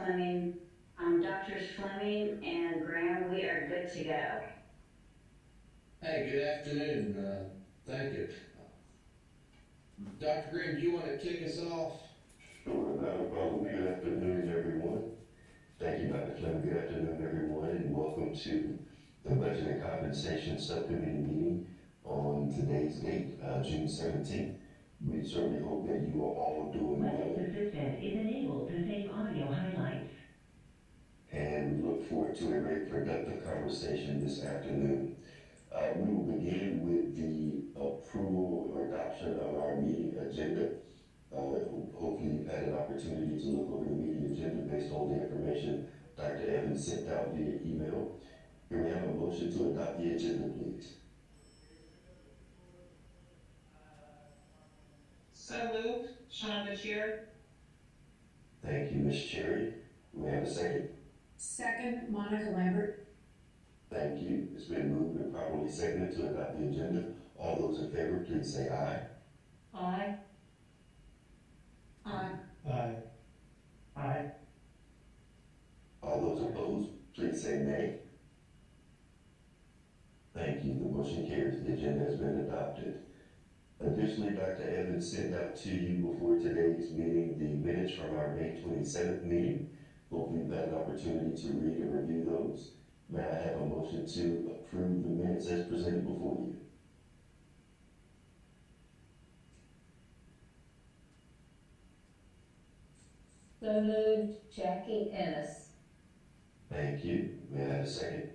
Fleming, Doctors Fleming and Graham, we are good to go. Hey, good afternoon. Thank you. Dr. Graham, do you want to kick us off? Sure, not a problem. Good afternoon, everyone. Thank you, Dr. Fleming. Good afternoon, everyone, and welcome to the Budget and Compensation Subcommittee meeting on today's date, June 17th. We certainly hope that you are all doing well. Message assistant is enabled to save audio highlights. And we look forward to a very productive conversation this afternoon. We will begin with the approval or adoption of our meeting agenda. Hopefully you've had an opportunity to look over the meeting agenda based on the information Dr. Evans sent out via email. Can we have a motion to adopt the agenda, please? So moved, Sean Bashir. Thank you, Ms. Cherry. We have a second. Second, Monica Lambert. Thank you. It's been moved and properly seconded to adopt the agenda. All those in favor, please say aye. Aye. Aye. Aye. Aye. All those opposed, please say nay. Thank you. The motion carries. The agenda has been adopted. Additionally, Dr. Evans sent out to you before today's meeting the minutes from our May 27th meeting. Hopefully you've had an opportunity to read and review those. May I have a motion to approve the minutes as presented before you? So moved, Jackie Ennis. Thank you. May I have a second?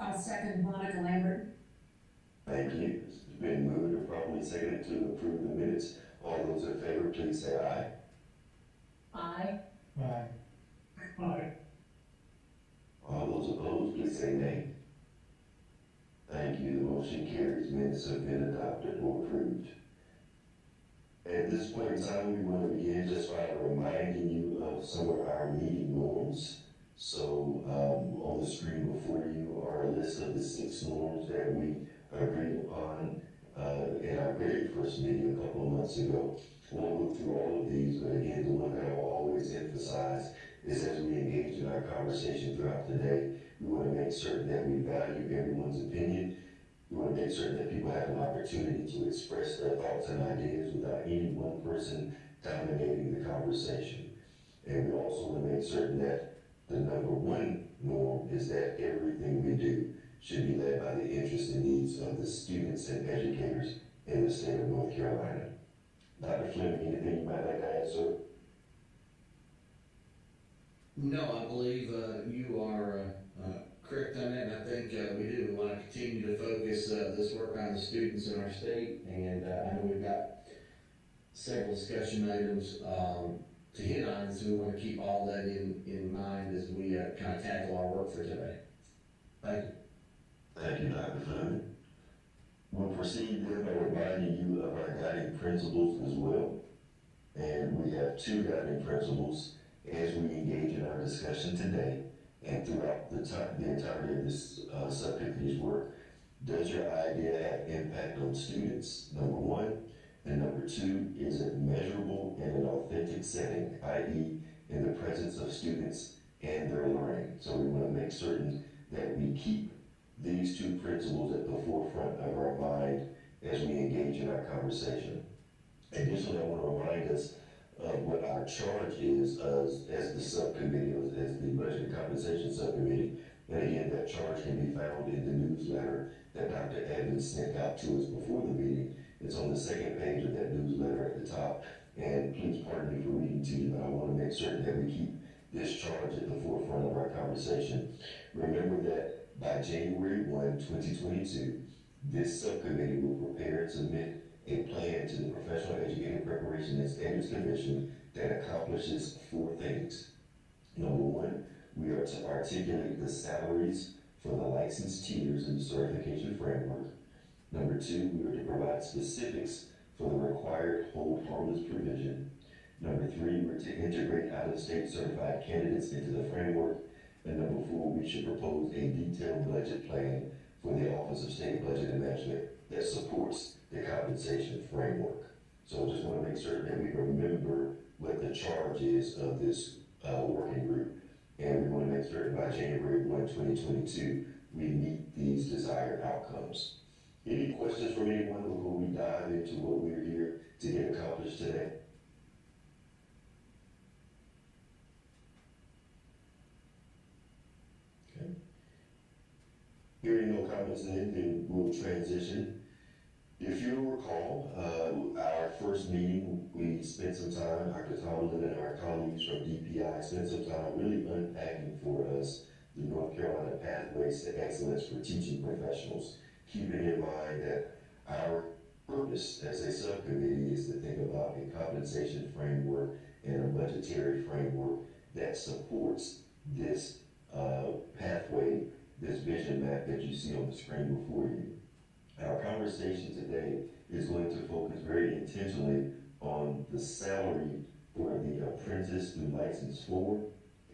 I'll second Monica Lambert. Thank you. It's been moved and properly seconded to approve the minutes. All those in favor, please say aye. Aye. Aye. Aye. All those opposed, please say nay. Thank you. The motion carries. Minutes have been adopted or approved. At this point in time, we want to begin just by reminding you of some of our meeting norms. So on the screen before you are a list of the 6 norms that we agreed upon in our very first meeting a couple of months ago. I won't go through all of these, but again, the one that I will always emphasize is as we engage in our conversation throughout the day, we want to make certain that we value everyone's opinion. We want to make certain that people have an opportunity to express their thoughts and ideas without any one person dominating the conversation. And we also want to make certain that the number one norm is that everything we do should be led by the interests and needs of the students and educators in the state of North Carolina. Dr. Fleming, anything you might like to add, sir? No, I believe you are correct on that, and I think we do. We want to continue to focus this work on the students in our state, and I know we've got several discussion items to hit on, so we want to keep all that in mind as we kind of tackle our work for today. Thank you. Thank you, Dr. Fleming. We'll proceed then by reminding you of our guiding principles as well. And we have 2 guiding principles as we engage in our discussion today and throughout the entirety of this subcommittee's work. Does your idea have impact on students? Number 1. And number 2, is it measurable in an authentic setting, i.e. in the presence of students and their learning? So we want to make certain that we keep these 2 principles at the forefront of our mind as we engage in our conversation. Additionally, I want to remind us of what our charge is as the subcommittee, as the Budget and Compensation Subcommittee. And again, that charge can be found in the newsletter that Dr. Evans sent out to us before the meeting. It's on the 2nd page of that newsletter at the top. And please pardon me for reading to you, but I want to make certain that we keep this charge at the forefront of our conversation. Remember that by January 1, 2022, this subcommittee will prepare and submit a plan to the Professional Educator Preparation and Standards Commission that accomplishes 4 things. Number 1, we are to articulate the salaries for the licensed tiers in the certification framework. Number 2, we are to provide specifics for the required hold harmless provision. Number 3, we're to integrate out-of-state certified candidates into the framework. And number 4, we should propose a detailed budget plan for the Office of State Budget and Management that supports the compensation framework. So I just want to make certain that we remember what the charge is of this working group. And we want to make certain by January 1, 2022, we meet these desired outcomes. Any questions from anyone before we dive into what we're here to get accomplished today? Okay. Hearing no comments then we'll transition. If you recall, our first meeting, we spent some time, Dr. Tomlin and our colleagues from DPI spent some time really unpacking for us the North Carolina Pathways to Excellence for Teaching Professionals, keeping in mind that our purpose as a subcommittee is to think about a compensation framework and a budgetary framework that supports this pathway, this vision map that you see on the screen before you. Our conversation today is going to focus very intentionally on the salary for the apprentice through license 4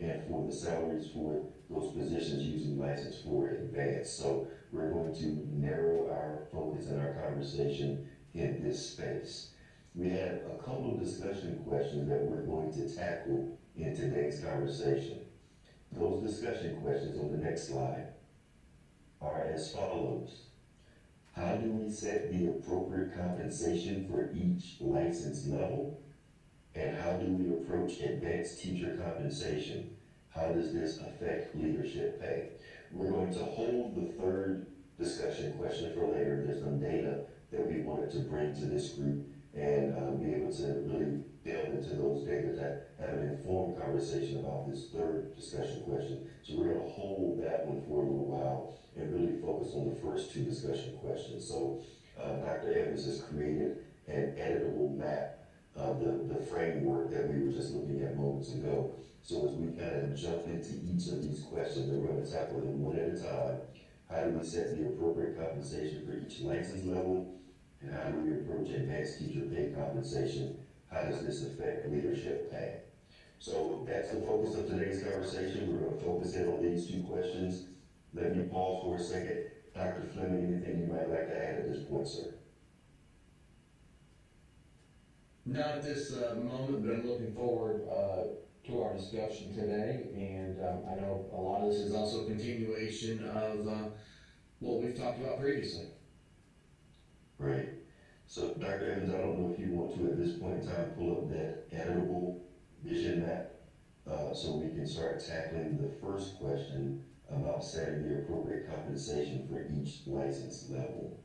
and for the salaries for those positions using license 4 advanced. So we're going to narrow our focus and our conversation in this space. We have a couple of discussion questions that we're going to tackle in today's conversation. Those discussion questions on the next slide are as follows. How do we set the appropriate compensation for each license level? And how do we approach advanced teacher compensation? How does this affect leadership pay? We're going to hold the third discussion question for later. There's some data that we wanted to bring to this group and be able to really delve into those data that have an informed conversation about this third discussion question. So we're going to hold that one for a little while and really focus on the first two discussion questions. So Dr. Evans has created an editable map of the framework that we were just looking at moments ago. So as we kind of jump into each of these questions, we're going to tackle them one at a time. How do we set the appropriate compensation for each license level? And how do we approach advanced teacher pay compensation? How does this affect leadership pay? So that's the focus of today's conversation. We're going to focus in on these two questions. Let me pause for a second. Dr. Fleming, anything you might like to add at this point, sir? Not at this moment, but I'm looking forward to our discussion today. And I know a lot of this is also a continuation of what we've talked about previously. Right. So, Dr. Evans, I don't know if you want to, at this point in time, pull up that editable vision map so we can start tackling the first question about setting the appropriate compensation for each license level.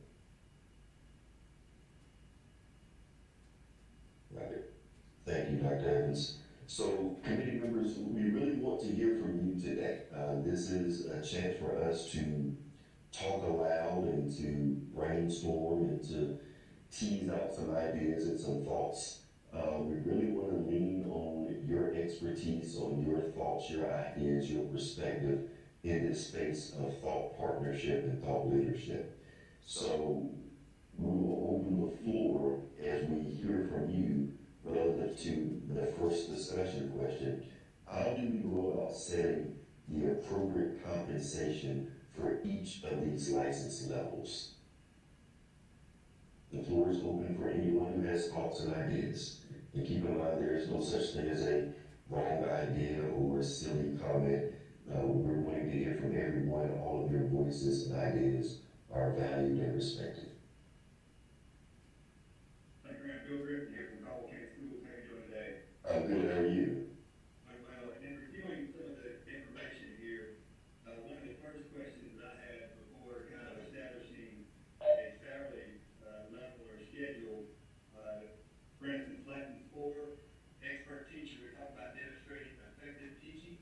Right. Thank you, Dr. Evans. So, committee members, we really want to hear from you today. This is a chance for us to talk aloud and to brainstorm and to tease out some ideas and some thoughts. We really want to lean on your expertise, on your thoughts, your ideas, your perspective in this space of thought partnership and thought leadership. So we will open the floor as we hear from you relative to the first discussion question. How do we go about setting the appropriate compensation for each of these license levels? The floor is open for anyone who has thoughts and ideas. And keep in mind, there is no such thing as a wrong idea or a silly comment. We're wanting to hear from everyone. All of your voices and ideas are valued and respected. Hi, Grant. Bill Griffin here from Caldwell County Schools. How are you doing today? I'm good. How are you? Well, in reviewing some of the information here, one of the first questions I had before kind of establishing a salary level or schedule, for instance, license 4, expert teacher, we talk about demonstrating effective teaching.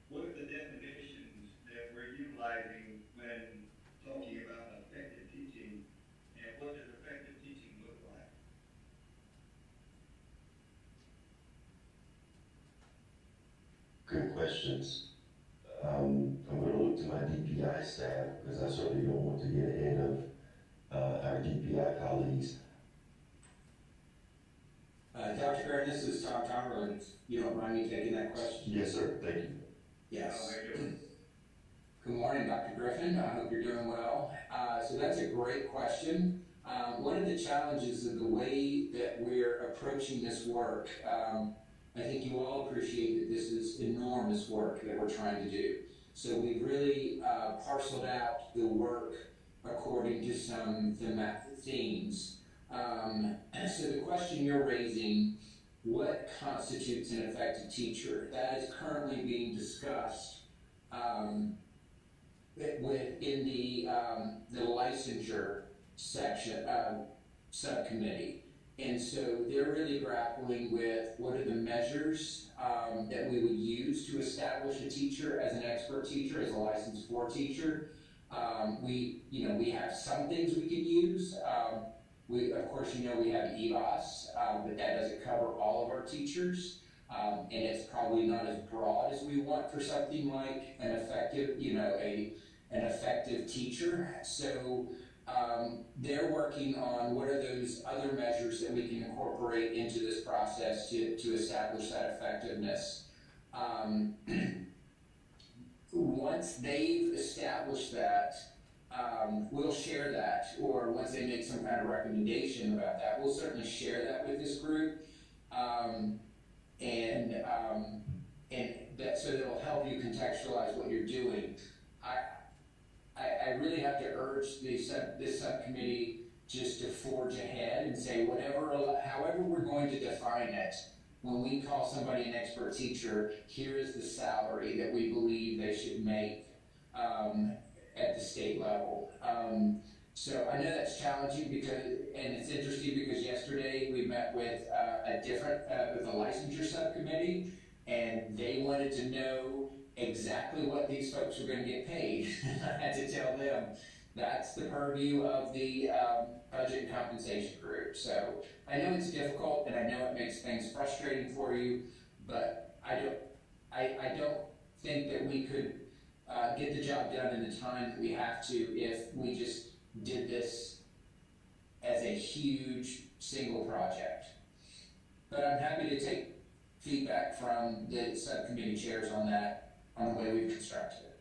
What are the definitions that we're utilizing when talking about effective teaching, and what does effective teaching look like? Good questions. I'm going to look to my DPI staff because I certainly don't want to get ahead of our DPI colleagues. Dr. Grant, this is Tom Tomberlin. You don't mind me taking that question? Yes, sir. Thank you. Yes. Good morning, Dr. Griffin. I hope you're doing well. So that's a great question. One of the challenges of the way that we're approaching this work, I think you all appreciate that this is enormous work that we're trying to do. So we've really parceled out the work according to some thematic themes. So the question you're raising, what constitutes an effective teacher? That is currently being discussed within the licensure section subcommittee. And so they're really grappling with what are the measures that we would use to establish a teacher as an expert teacher, as a licensed 4 teacher. We have some things we could use. Of course, we have EBOS, but that doesn't cover all of our teachers. And it's probably not as broad as we want for something like an effective, an effective teacher. So they're working on what are those other measures that we can incorporate into this process to establish that effectiveness. Once they've established that, we'll share that, or once they make some kind of recommendation about that, we'll certainly share that with this group. And that, so it'll help you contextualize what you're doing. I really have to urge this subcommittee just to forge ahead and say however we're going to define it, when we call somebody an expert teacher, here is the salary that we believe they should make at the state level. So I know that's challenging and it's interesting because yesterday we met with with the licensure subcommittee, and they wanted to know exactly what these folks were going to get paid. I had to tell them that's the purview of the budget and compensation group. So I know it's difficult, and I know it makes things frustrating for you, but I don't think that we could get the job done in the time that we have to if we just did this as a huge single project. But I'm happy to take feedback from the subcommittee chairs on that, on the way we've constructed it.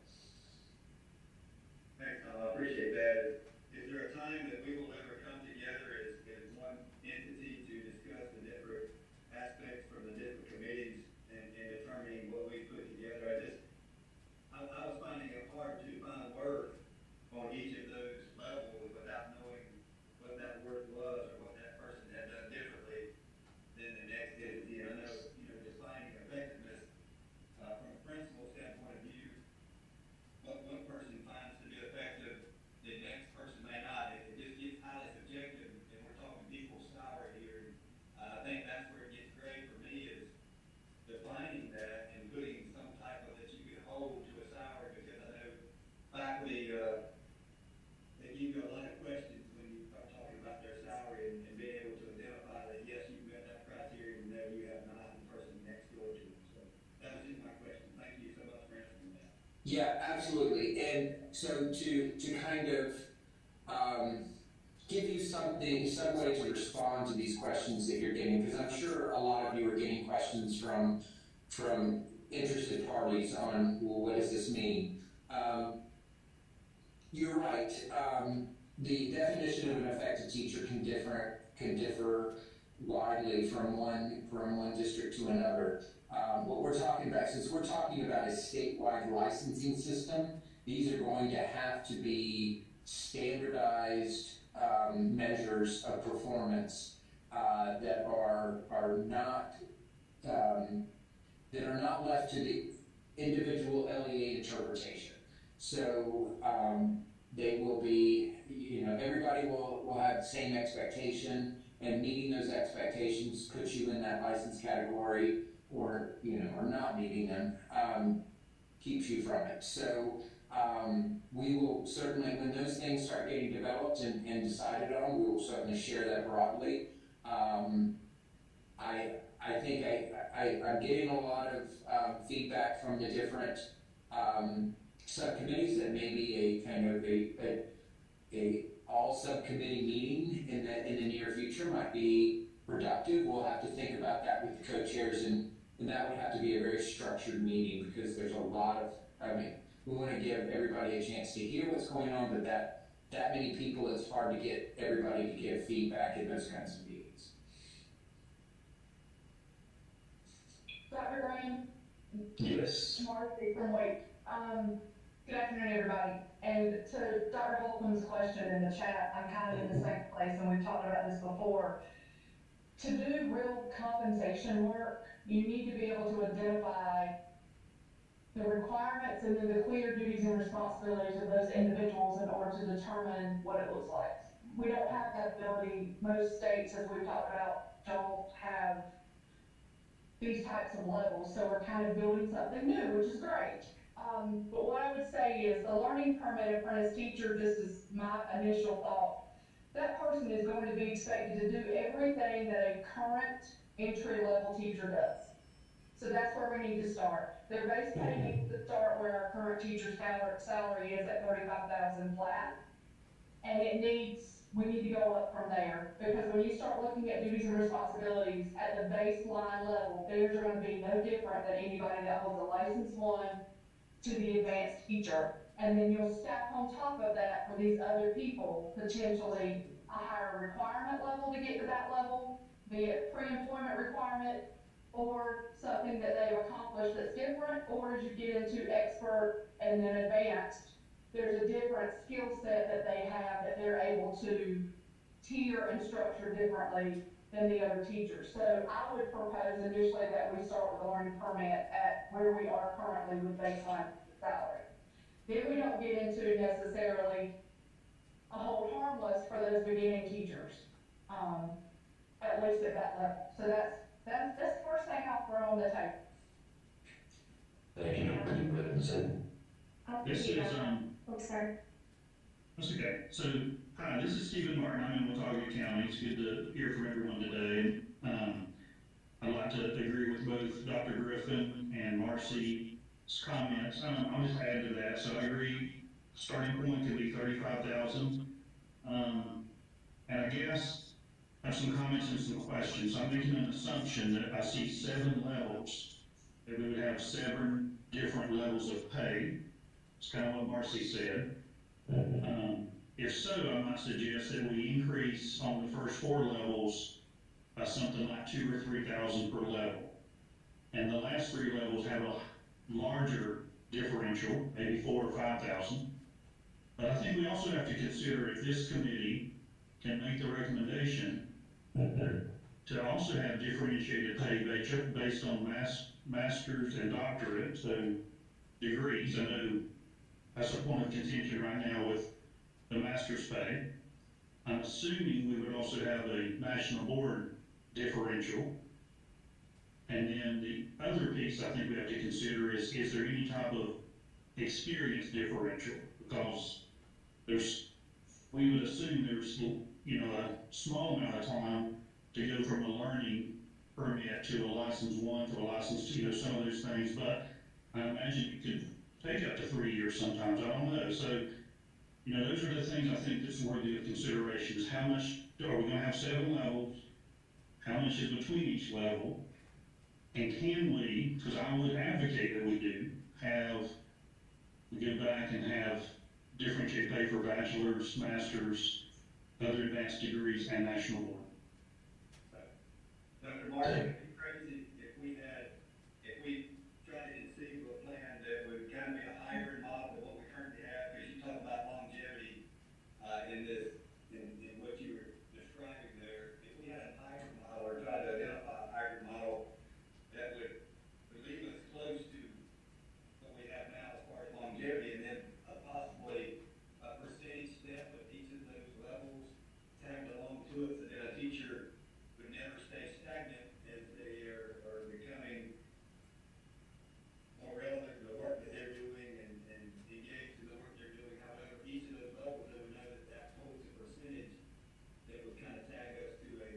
Thanks, Tom, I appreciate that. Is there a time that we will ever come together as one entity to discuss the different aspects from the different committees and determining what we put together? I was finding it hard to find worth on each of those levels without knowing what that worth was or what that person had done differently than the next entity. And I know, defining effectiveness from a principal standpoint of view, what one person finds to be effective, the next person may not. It just gets highly subjective, and we're talking people's salary here. I think that's where it gets great for me is defining that and putting some type of that you can hold to a salary, because I know faculty, they give you a lot of questions when you start talking about their salary and being able to identify that, yes, you've met that criteria, and no, you have not, the person next door to them. So that was just my question. Thank you so much for answering that. Yeah, absolutely. And so to kind of give you some way to respond to these questions that you're getting, because I'm sure a lot of you are getting questions from interested parties on, well, what does this mean? You're right. The definition of an effective teacher can differ widely from one district to another. What we're talking about, since we're talking about a statewide licensing system, these are going to have to be standardized measures of performance that are not left to the individual LEA interpretation. So they will be, everybody will have the same expectation, and meeting those expectations puts you in that license category, or not meeting them keeps you from it. So we will certainly, when those things start getting developed and decided on, we will certainly share that broadly. I think I'm getting a lot of feedback from the different subcommittees that maybe a kind of a all subcommittee meeting in the near future might be productive. We'll have to think about that with the co-chairs, and that would have to be a very structured meeting, because there's a lot of, we want to give everybody a chance to hear what's going on, but that many people, it's hard to get everybody to give feedback in those kinds of meetings. Dr. Graham, Yes. Marcy from Wake. Good afternoon, everybody. And to Dr. Holcomb's question in the chat, I'm kind of in the same place, and we've talked about this before. To do real compensation work, you need to be able to identify the requirements and then the clear duties and responsibilities of those individuals in order to determine what it looks like. We don't have that ability. Most states, as we've talked about, don't have these types of levels, so we're kind of building something new, which is great. But what I would say is the learning permit apprentice teacher, just as my initial thought, that person is going to be expected to do everything that a current entry-level teacher does. So that's where we need to start. Their base pay needs to start where our current teacher's salary is at $35,000 flat. And we need to go up from there. Because when you start looking at duties and responsibilities at the baseline level, theirs are going to be no different than anybody that holds a license 1 to the advanced teacher. And then you'll stack on top of that for these other people, potentially a higher requirement level to get to that level, be it pre-employment requirement, or something that they've accomplished that's different, or as you get into expert and then advanced, there's a different skill set that they have that they're able to tier and structure differently than the other teachers. So I would propose initially that we start with the learning permit at where we are currently with baseline salary. Then we don't get into necessarily a hold harmless for those beginning teachers, at least at that level. So that's the first thing I'll throw on the table. Thank you. Could you put it in the second? This is, Oh, sorry. that's okay. So, hi, this is Stephen Martin. I'm in Watauga County. It's good to hear from everyone today. I'd like to agree with both Dr. Griffin and Marcy's comments. I'll just add to that. So I agree, starting point could be 35,000. And I guess I have some comments and some questions. I'm making an assumption that I see 7 levels, that we would have 7 different levels of pay. It's kind of what Marcy said. If so, I might suggest that we increase on the first 4 levels by something like 2,000 or 3,000 per level. And the last 3 levels have a larger differential, maybe 4,000 or 5,000. But I think we also have to consider if this committee can make the recommendation to also have differentiated pay based on master's and doctorate, so degrees. I know that's a point of contention right now with the master's pay. I'm assuming we would also have a national board differential. And then the other piece I think we have to consider is there any type of experience differential? Because we would assume there's, a small amount of time to go from a learning permit to a license 1 to a license 2, some of those things, but I imagine it could take up to 3 years sometimes. I don't know. So, those are the things I think that's worthy of consideration is how much are we going to have 7 levels? How much is between each level? And can we, because I would advocate that we do, we go back and have differentiated pay for bachelor's, master's, other advanced degrees, and national board. Dr. Martin, it'd be crazy if we tried to conceive of a plan that would kind of be a hybrid model of what we currently have, because you talk about longevity in what you were describing there. If we had a hybrid model or tried to identify a hybrid model that would leave us close to what we have now as far as longevity, and then possibly a percentage step of each of those levels tagged along to it, so that a teacher would never stay stagnant as they are becoming more relevant to the work that they're doing and engaged in the work they're doing. However, each of those levels, they would know that holds a percentage that would kind of tag us to a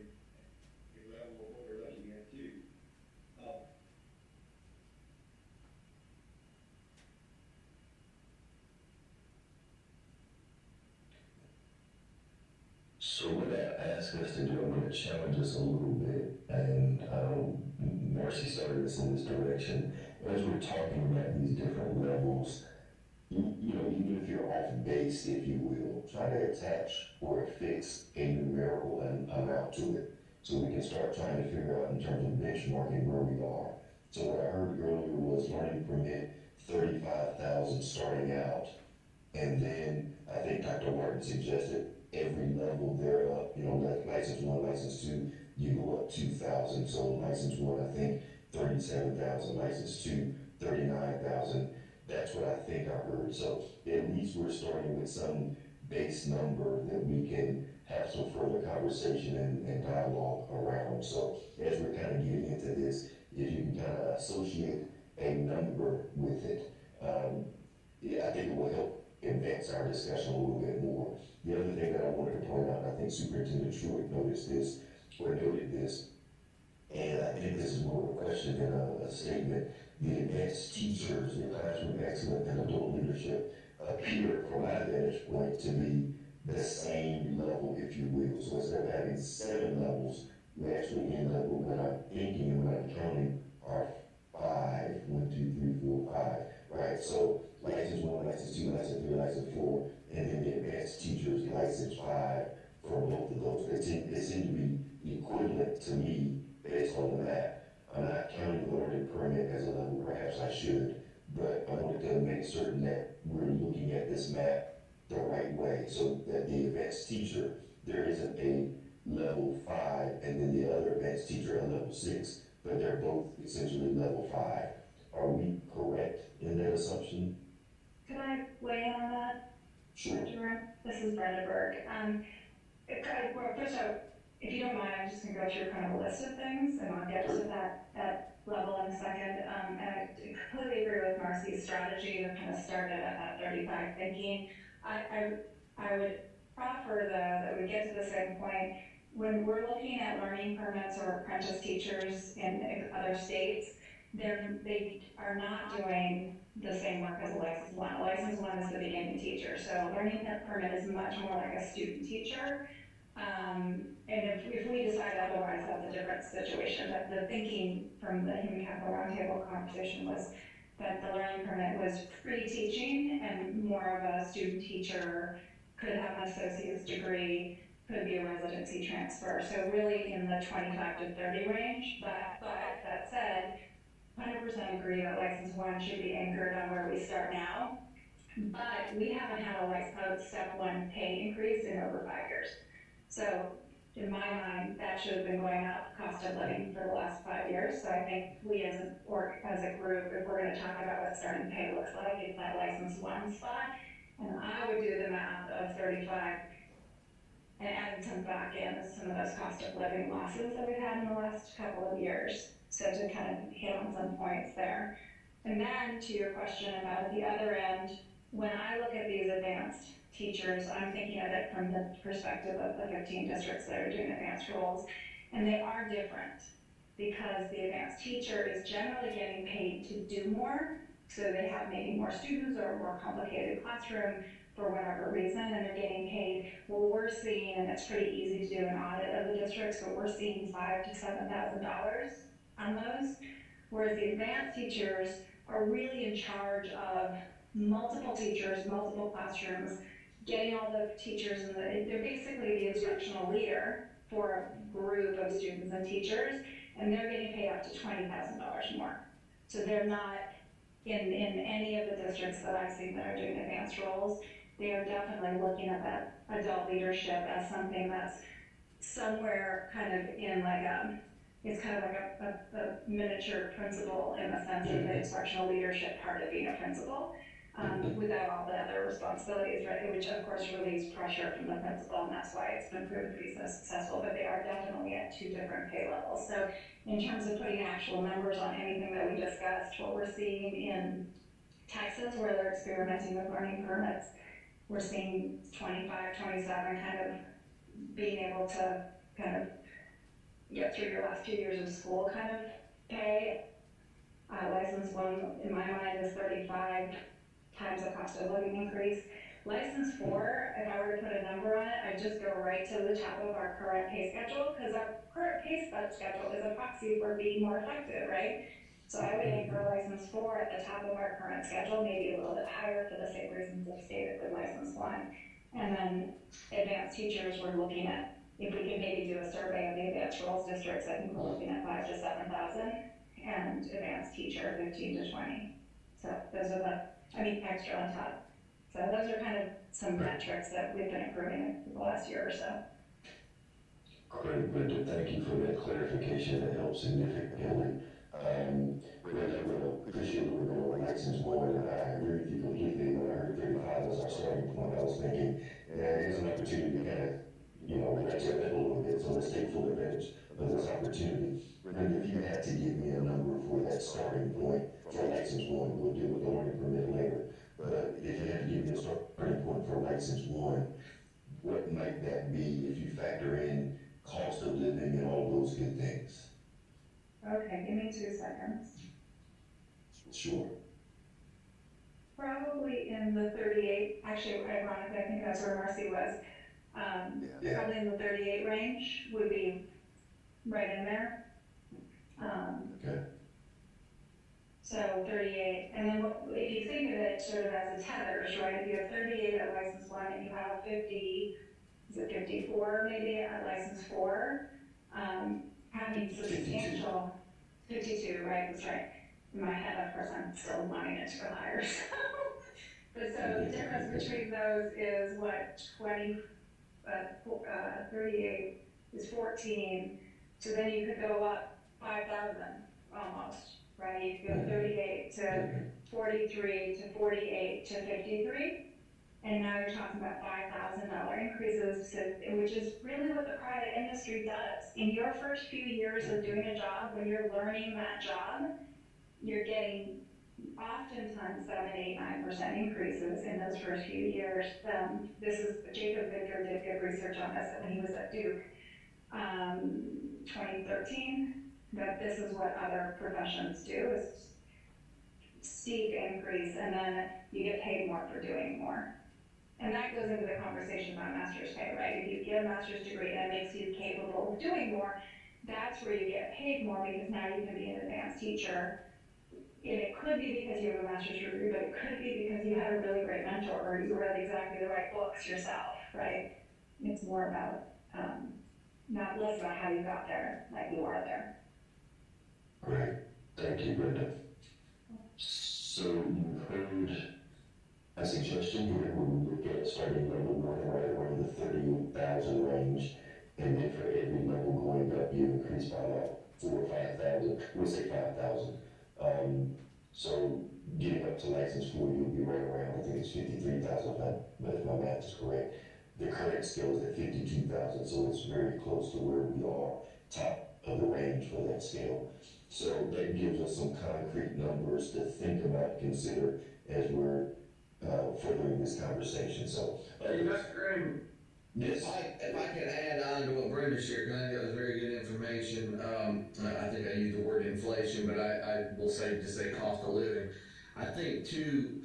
level of what we're looking at too. So what I ask us to do, I'm going to challenge us a little bit, and Marcy started us in this direction. As we're talking about these different levels, even if you're off base, if you will, trying to attach or affix a numerical amount to it, so we can start trying to figure out in terms of benchmarking where we are. So what I heard earlier was learning permit, 35,000 starting out, and then I think Dr. Martin suggested every level thereof, you know, like license 1, license 2, you go up 2,000. So license 1, I think 37,000, license 2, 39,000. That's what I think I heard. So at least we're starting with some base number that we can have some further conversation and dialogue around. So as we're kind of getting into this, if you can kind of associate a number with it, yeah, I think it will help advance our discussion a little bit more. The other thing that I wanted to point out, and I think Superintendent Truitt noticed this, or noted this, and I think this is more of a question than a statement. The advanced teachers, the classroom excellence and adult leadership appear, from my vantage point, to be the same level, if you will. So instead of having 7 levels, we actually end up with, what I'm thinking and what I'm counting, are 5. 1, 2, 3, 4, 5. Right? So license 1, license 2, license 3, license 4, and then the advanced teachers license 5 for both of those. They seem to be equivalent to me based on the map. I'm not counting the learning permit as a level, perhaps I should, but I wanted to make certain that we're looking at this map the right way, so that the advanced teacher, there isn't a level 5 and then the other advanced teacher a level 6, but they're both essentially level 5. Are we correct in that assumption? Could I weigh in on that? Sure. This is Brenda Berg. Well, first off, if you don't mind, I'm just going to go through kind of a list of things, and I'll get to that level in a second. And I completely agree with Marcy's strategy that kind of started at that 35 thinking. I would offer, though, that we get to the same point. When we're looking at learning permits or apprentice teachers in other states, they are not doing the same work as a license 1. A license 1 is the beginning teacher, so learning permit is much more like a student teacher. And if we decide otherwise, that's a different situation. But the thinking from the Human Capital Roundtable conversation was that the learning permit was pre-teaching and more of a student teacher, could have an associate's degree, could be a residency transfer. So really in the 25 to 30 range. But that said, 100% agree that license 1 should be anchored on where we start now. But we haven't had a step 1 pay increase in over 5 years. So in my mind, that should have been going up, cost of living, for the last 5 years. So I think we as a group, if we're going to talk about what starting pay looks like, it's that license 1 spot. And I would do the math of 35 and adding some back in some of those cost of living losses that we've had in the last couple of years. So to kind of hit on some points there. And then to your question about at the other end, when I look at these advanced teachers, I'm thinking of it from the perspective of the 15 districts that are doing advanced roles, and they are different because the advanced teacher is generally getting paid to do more, so they have maybe more students or a more complicated classroom for whatever reason, and they're getting paid. Well, we're seeing, and it's pretty easy to do an audit of the districts, but we're seeing $5,000 to $7,000 on those, whereas the advanced teachers are really in charge of multiple teachers, multiple classrooms, getting all the teachers, and they're basically the instructional leader for a group of students and teachers, and they're getting paid up to $20,000 more. So they're not in any of the districts that I've seen that are doing advanced roles. They are definitely looking at that adult leadership as something that's somewhere kind of in like it's kind of like a miniature principal in the sense of the instructional leadership part of being a principal. Without all the other responsibilities, right, which of course relieves pressure from the principal, and that's why it's been proven to be so successful, but they are definitely at 2 different pay levels. So in terms of putting actual numbers on anything that we discussed, what we're seeing in Texas, where they're experimenting with learning permits, we're seeing 25, 27 kind of being able to kind of get through your last 2 years of school kind of pay. License 1, in my mind, is 35 times the cost of living increase. License 4, if I were to put a number on it, I'd just go right to the top of our current pay schedule, because our current pay schedule is a proxy for being more effective, right? So I would anchor license 4 at the top of our current schedule, maybe a little bit higher for the same reasons I've stated with license 1. And then advanced teachers, we're looking at, if we could maybe do a survey of the advanced roles districts, I think we're looking at 5,000 to 7,000, and advanced teacher 15 to 20. So those are extra on top. So those are kind of some metrics that we've been improving the last year or so. Great, Brenda, thank you for that clarification. That helps significantly. Brenda, I appreciate that we're going to license one, and I agree with you completely. When I heard 35 as our starting point, I was thinking, there's an opportunity to kind of, ratchet that a little bit, so let's take full advantage of this opportunity. Brenda, if you had to give me a number for that starting point for license one, we'll deal with the learning permit later. But if you had to give me a starting point for license one, what might that be if you factor in cost of living and all those good things? Okay, give me 2 seconds. Sure. Probably in the 38, actually, ironically, I think that's where Marcy was. Probably in the 38 range would be right in there. Okay. So 38, and then if you think of it sort of as a tethers, right? If you have 38 at license 1 and you have 50, is it 54 maybe at license 4? Having substantial, 52, right? That's right. In my head, of course, I'm still wanting it to go higher. But so the difference between those is what 38 is 14. So then you could go up 5,000 almost, right? You could go 38 to 43 to 48 to 53. And now you're talking about $5,000 increases, which is really what the private industry does. In your first few years of doing a job, when you're learning that job, you're getting oftentimes 7, 8, 9% increases in those first few years. Jacob Vicker did good research on this when he was at Duke, 2013, that this is what other professions do, is steep increase, and then you get paid more for doing more. And that goes into the conversation about master's pay, right? If you get a master's degree and it makes you capable of doing more, that's where you get paid more, because now you can be an advanced teacher. And it could be because you have a master's degree, but it could be because you had a really great mentor or you read exactly the right books yourself, right? It's more about, not less about how you got there, like you are there. Great. Thank you, Brenda. So you heard a suggestion here where we look at starting level 1 right around the 38,000 range, and then for every level going up, you increase by about 4,000 or 5,000. We'll say 5,000. So getting up to license 4, you'll be right around, I think it's 53,000, but if my math is correct. The current scale is at 52,000, so it's very close to where we are, top of the range for that scale. So that gives us some concrete numbers to think about, consider as we're furthering this conversation. So, Dr. Graham, yes. if I could add on to what Brenda shared, because I think that was very good information. I think I used the word inflation, but I will say cost of living. I think too,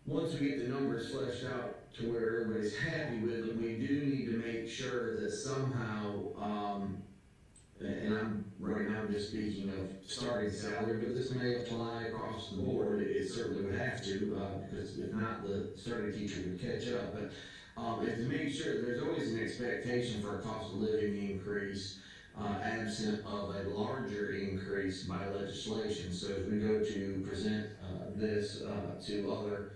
once we get the numbers fleshed out to where everybody's happy with them, we do need to make sure that somehow, and I'm right now just speaking of starting salary, but this may apply across the board. It certainly would have to, because if not, the starting teacher would catch up. But is to make sure there's always an expectation for a cost of living increase, absent of a larger increase by legislation. So as we go to present this to other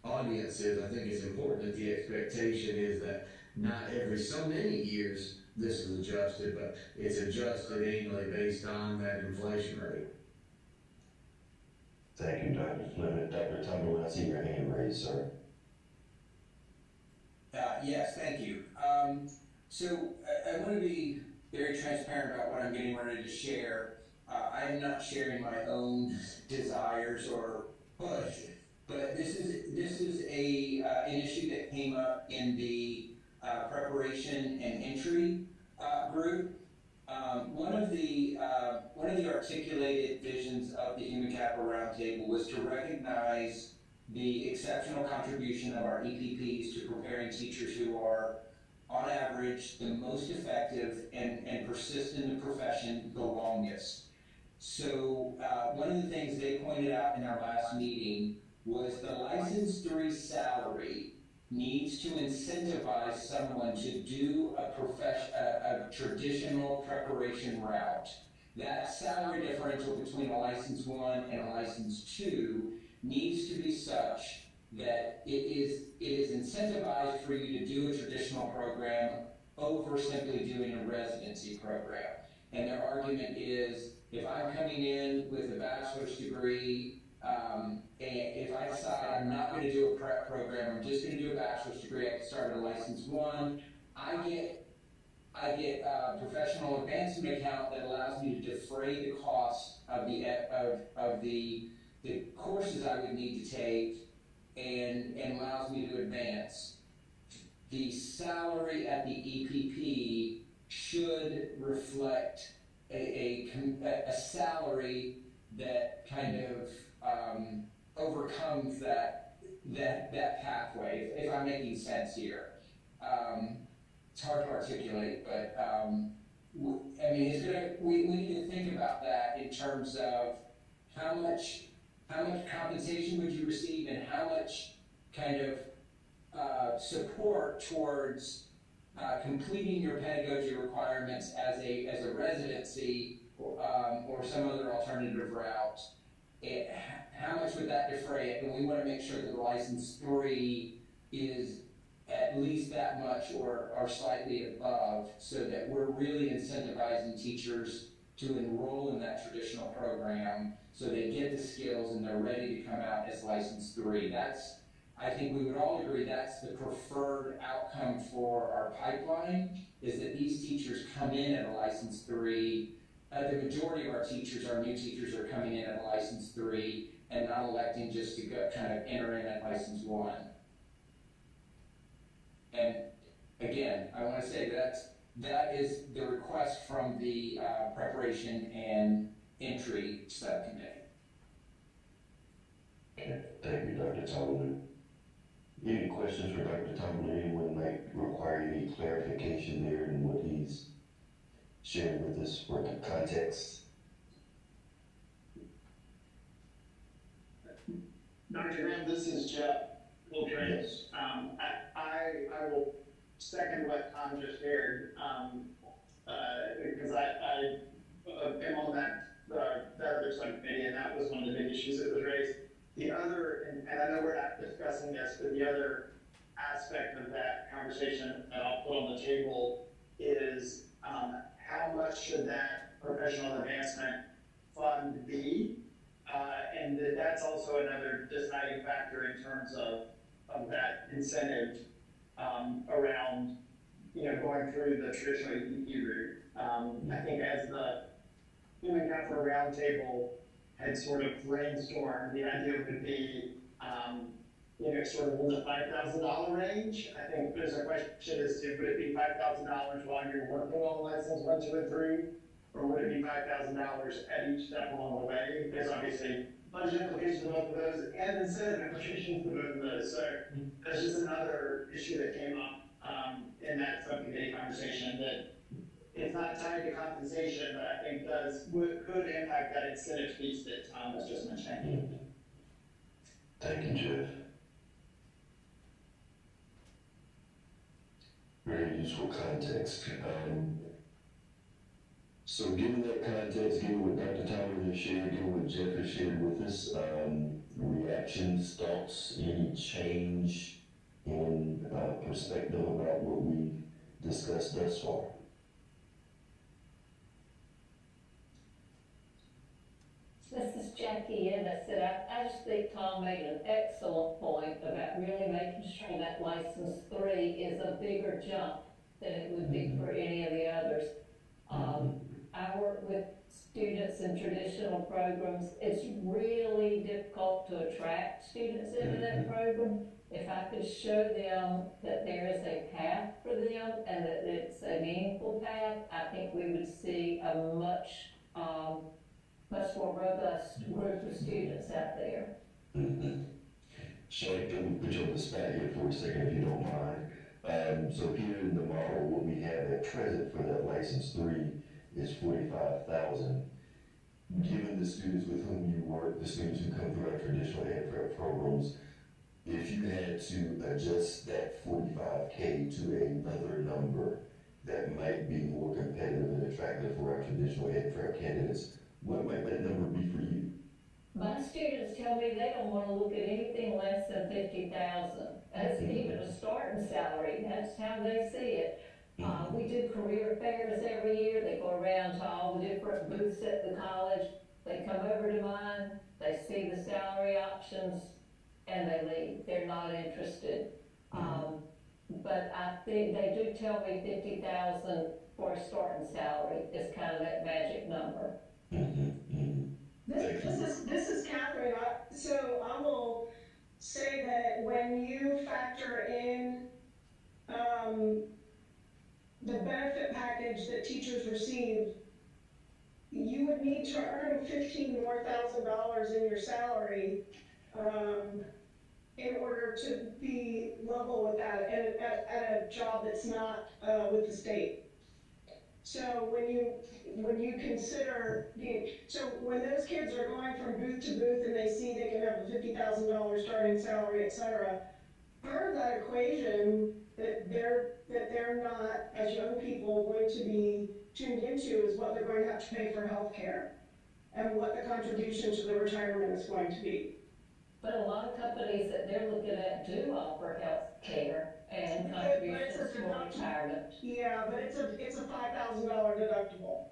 audiences, I think it's important that the expectation is that not every so many years this is adjusted, but it's adjusted annually based on that inflation rate. Thank you, Dr. Fleming. Dr. Tumble, I see your hand raised, sir. Yes, thank you. So I want to be very transparent about what I'm getting ready to share. I am not sharing my own desires or push, but this is an issue that came up in the preparation and entry group. One of the articulated visions of the Human Capital Roundtable was to recognize the exceptional contribution of our EPPs to preparing teachers who are, on average, the most effective and persist in the profession the longest. So one of the things they pointed out in our last meeting was the license 3 salary needs to incentivize someone to do a traditional preparation route. That salary differential between a license 1 and a license 2 needs to be such that it is incentivized for you to do a traditional program over simply doing a residency program. And their argument is, if I'm coming in with a bachelor's degree, and if I decide I'm not going to do a prep program, I'm just going to do a bachelor's degree, I can start at a license 1, I get a professional advancement account that allows me to defray the cost of the courses I would need to take and allows me to advance. The salary at the EPP should reflect a salary that kind of overcomes that pathway, if I'm making sense here. It's hard to articulate, but I mean, we need to think about that in terms of how much compensation would you receive and how much kind of support towards completing your pedagogy requirements as a residency or some other alternative route. How much would that defray it? And we want to make sure that the license 3 is at least that much or slightly above, so that we're really incentivizing teachers to enroll in that traditional program so they get the skills and they're ready to come out as license 3. I think we would all agree that's the preferred outcome for our pipeline, is that these teachers come in at a license 3. The majority of our teachers, our new teachers, are coming in at a license 3 and not electing just to go kind of enter in at license 1. And again, I want to say that is the request from the Preparation and Entry Subcommittee. Okay, thank you, Dr. Tomlin. Any questions for Dr. Tomlin? Anyone might require any clarification there in what he's sharing with us for the context? Dr. Graham, this is Jeff Wiltrans. Yes. I will second what Tom just shared, because I am on that other subcommittee, and that was one of the big issues that was raised. The other, and I know we're not discussing this, but the other aspect of that conversation that I'll put on the table is how much should that professional advancement fund be? And that's also another deciding factor in terms of that incentive around, going through the traditional EPP route. I think as the Human Capital Roundtable had sort of brainstormed, the idea would be, sort of in the $5,000 range. I think there's a question as to, would it be $5,000 while you're working on license 1, 2, and 3, or would it be $5,000 at each step along the way? There's obviously budget implications of both of those and incentive implications of both of those. So that's just another issue that came up in that subcommittee conversation, that it's not tied to compensation, but I think could impact that incentive piece that Tom was just mentioning. Thank you, Jeff. Very useful context. So given that context, given what Dr. Tomlin has shared, given what Jeff has shared with us, reactions, thoughts, any change in perspective about what we discussed thus far? This is Jackie Ennis, and I just think Tom made an excellent point about really making sure that license 3 is a bigger jump than it would be for any of the others. I work with students in traditional programs. It's really difficult to attract students into that program. If I could show them that there is a path for them and that it's a meaningful path, I think we would see a much more robust group of students out there. Shelley, can we put you on the spot here for a second, if you don't mind? So here in the model, what we have at present for that license 3 is $45,000. Given the students with whom you work, the students who come through our traditional ed prep programs, if you had to adjust that 45K to another number that might be more competitive and attractive for our traditional ed prep candidates, what might that number be for you? My students tell me they don't want to look at anything less than 50,000. That's even a starting salary. That's how they see it. We do career fairs every year. They go around to all the different booths at the college. They come over to mine. They see the salary options, and they leave. They're not interested. But I think they do tell me 50,000 for a starting salary is kind of that magic number. This is Catherine. So I will say that when you factor in the benefit package that teachers receive, you would need to earn $15,000 in your salary in order to be level with that at a job that's not with the state. So when you consider when those kids are going from booth to booth and they see they can have a $50,000 starting salary, etc., part of that equation that they're not, as young people, going to be tuned into is what they're going to have to pay for health care and what the contribution to the retirement is going to be. But a lot of companies that they're looking at do offer health care and contributions for retirement. Yeah, but it's a $5,000 deductible.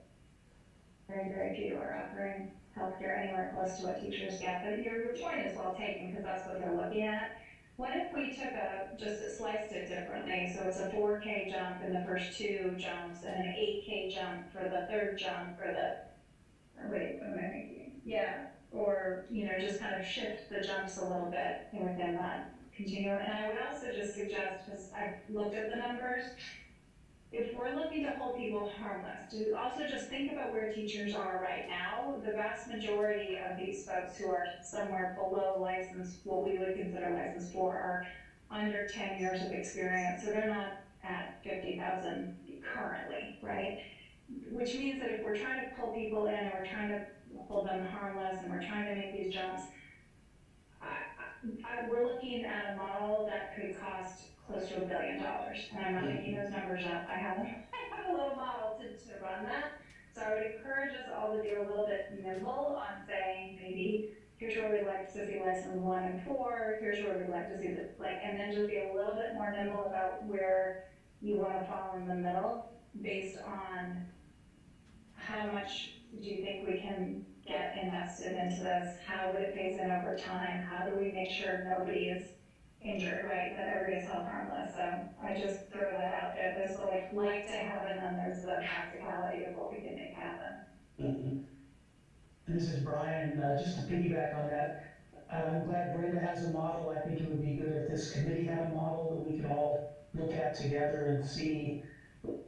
Very, very few are offering healthcare anywhere close to what teachers get. But your point is well taken because that's what they're looking at. What if we took just sliced it differently? So it's a 4K jump in the first two jumps and an 8K jump for the third jump for the, wait, what am I thinking? Yeah, or, just kind of shift the jumps a little bit within that continuum. And I would also just suggest, because I've looked at the numbers, if we're looking to hold people harmless, to also just think about where teachers are right now. The vast majority of these folks who are somewhere below license, what we would consider license 4, are under 10 years of experience. So they're not at 50,000 currently, right? Which means that if we're trying to pull people in and we're trying to hold them harmless and we're trying to make these jumps, we're looking at a model that could cost close to $1 billion. And I'm not making those numbers up. I have a little model to run that. So I would encourage us all to be a little bit nimble on saying maybe here's where we'd like to see license 1 and 4, here's where we'd like to see and then just be a little bit more nimble about where you want to fall in the middle based on how much do you think we can get invested into this? How would it phase in over time? How do we make sure nobody is injured, right? That everybody's held harmless. So I just throw that out there. There's the light to heaven and there's the practicality of what we can make happen. This is Brian. Just to piggyback on that, I'm glad Brenda has a model. I think it would be good if this committee had a model that we could all look at together and see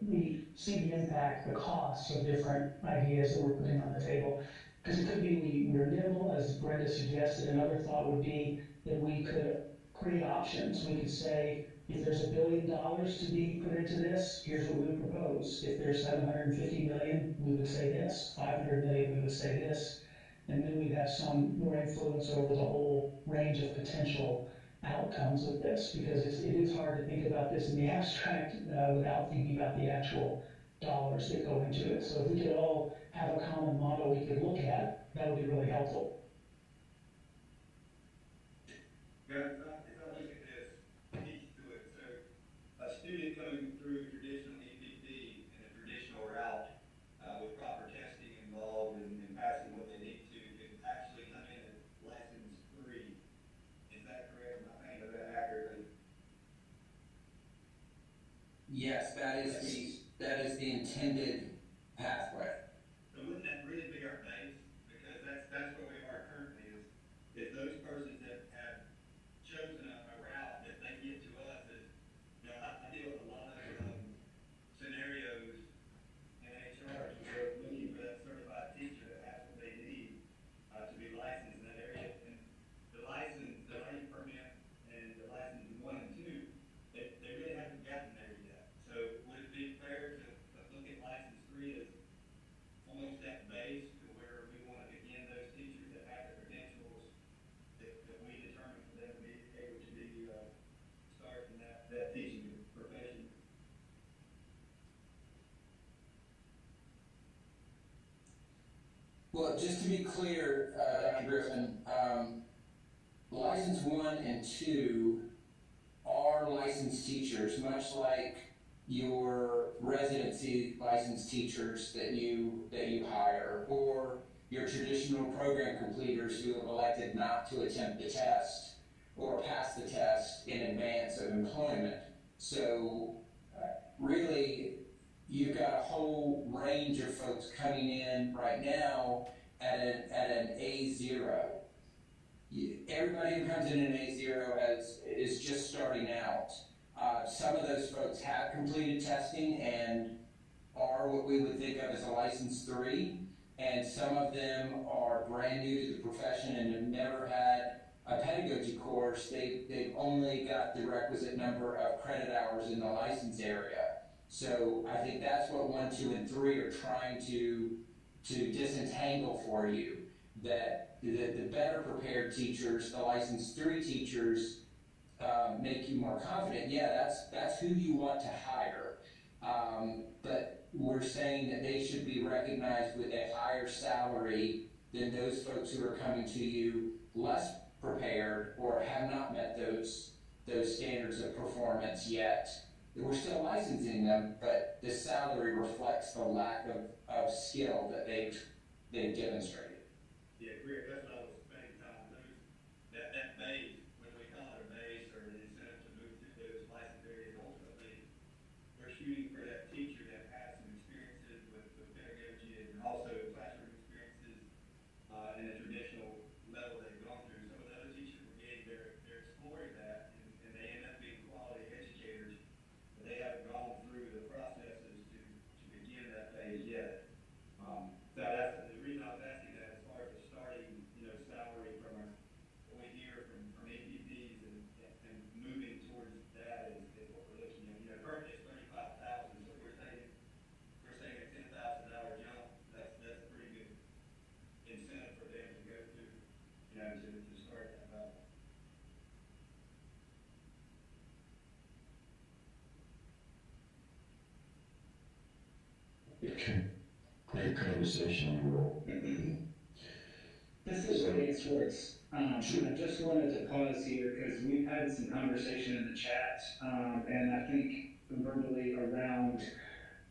the impact, the costs of different ideas that we're putting on the table. Because it could be we're nimble, as Brenda suggested. Another thought would be that we could create options. We could say, if there's $1 billion to be put into this, here's what we would propose. If there's $750 million, we would say this. $500 million, we would say this. And then we'd have some more influence over the whole range of potential outcomes of this, because it is hard to think about this in the abstract without thinking about the actual dollars that go into it. So if we could all have a common model we could look at, that would be really helpful. If I look at this piece to it, so a student coming through traditional EPP and a traditional route with proper testing involved and passing what they need to can actually come in at license 3. Is that correct? Am I thinking of that accurately? Yes, that is the intended pathway. So wouldn't that really be our base? Because that's where we are currently is those persons that have chosen a route that they get to us is, I deal with a lot of scenarios in HR where we're looking for that certified teacher that has what they need to be licensed in that area. And the license, the learning permit, and the license 1 and 2, they really haven't gotten there yet. So would it be fair to look at license Well, just to be clear, Dr. Griffin, license 1 and 2 are licensed teachers, much like your residency licensed teachers that you hire, or your traditional program completers who have elected not to attempt the test or pass the test in advance of employment. So really, you've got a whole range of folks coming in right now at an A0. Everybody who comes in an A0 is just starting out. Some of those folks have completed testing and are what we would think of as a license 3, and some of them are brand new to the profession and have never had a pedagogy course. They've only got the requisite number of credit hours in the license area. So I think that's what 1, 2, and 3 are trying to disentangle for you. That the better prepared teachers, the licensed 3 teachers, make you more confident. Yeah, that's who you want to hire. But we're saying that they should be recognized with a higher salary than those folks who are coming to you less prepared or have not met those standards of performance yet. We're still licensing them, but the salary reflects the lack of skill that they've demonstrated. Yeah, Rick, that's what I was saying, Tom. That base, when we call it a base or an incentive to move through those license areas, ultimately, we're shooting for that teacher that has some experiences with pedagogy and also classroom experiences in a traditional level they've gone through. Some of the other teachers we're getting, they're exploring that, and they end up being quality educators, but they haven't gone through the processes to begin that phase yet. So that's the reason I was asking that as far as the starting, salary from what we hear from APPs and moving towards that is what we're looking at. Currently it's $35,000, so we're saying a $10,000 jump. That's a pretty good incentive for them to go to, to start that level. Okay. Great conversation, you all. This is Lance Schwartz. I just wanted to pause here because we've had some conversation in the chat, and I think verbally around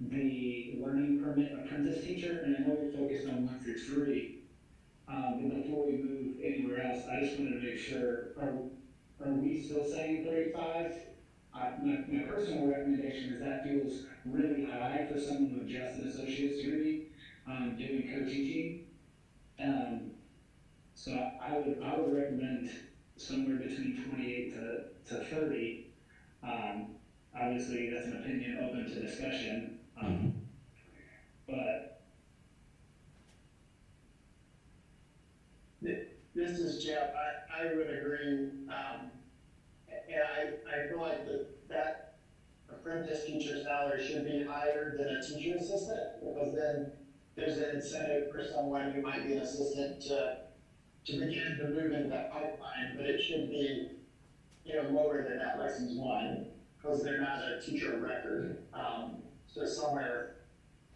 the learning permit apprentice teacher, and I know we're focused on 1 through 3. But before we move anywhere else, I just wanted to make sure, are we still saying 35? My personal recommendation is that feels really high for someone with just an associate's degree doing co-teaching. So I would recommend somewhere between 28 to 30. Obviously, that's an opinion open to discussion. But this is Jeff. I would agree. And I feel like that apprentice teacher salary should be higher than a teacher assistant, because then there's an incentive for someone who might be an assistant to begin to move into that pipeline, but it should be, lower than that license 1, because they're not a teacher of record. So somewhere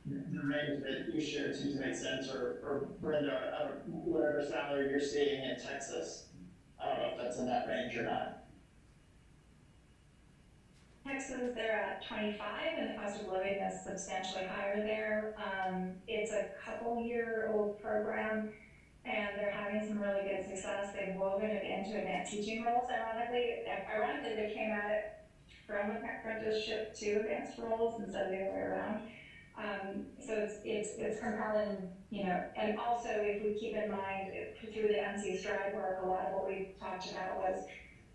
the range that you shared seems to make sense, or Brenda, whatever salary you're seeing in Texas, I don't know if that's in that range or not. Texas, they're at 25, and the cost of living is substantially higher there. It's a couple-year-old program, and they're having some really good success. They've woven it into advanced teaching roles, ironically. Ironically, they came at it from apprenticeship to advanced roles instead of the other way around. So it's compelling, and also if we keep in mind through the NC Stride work, a lot of what we talked about was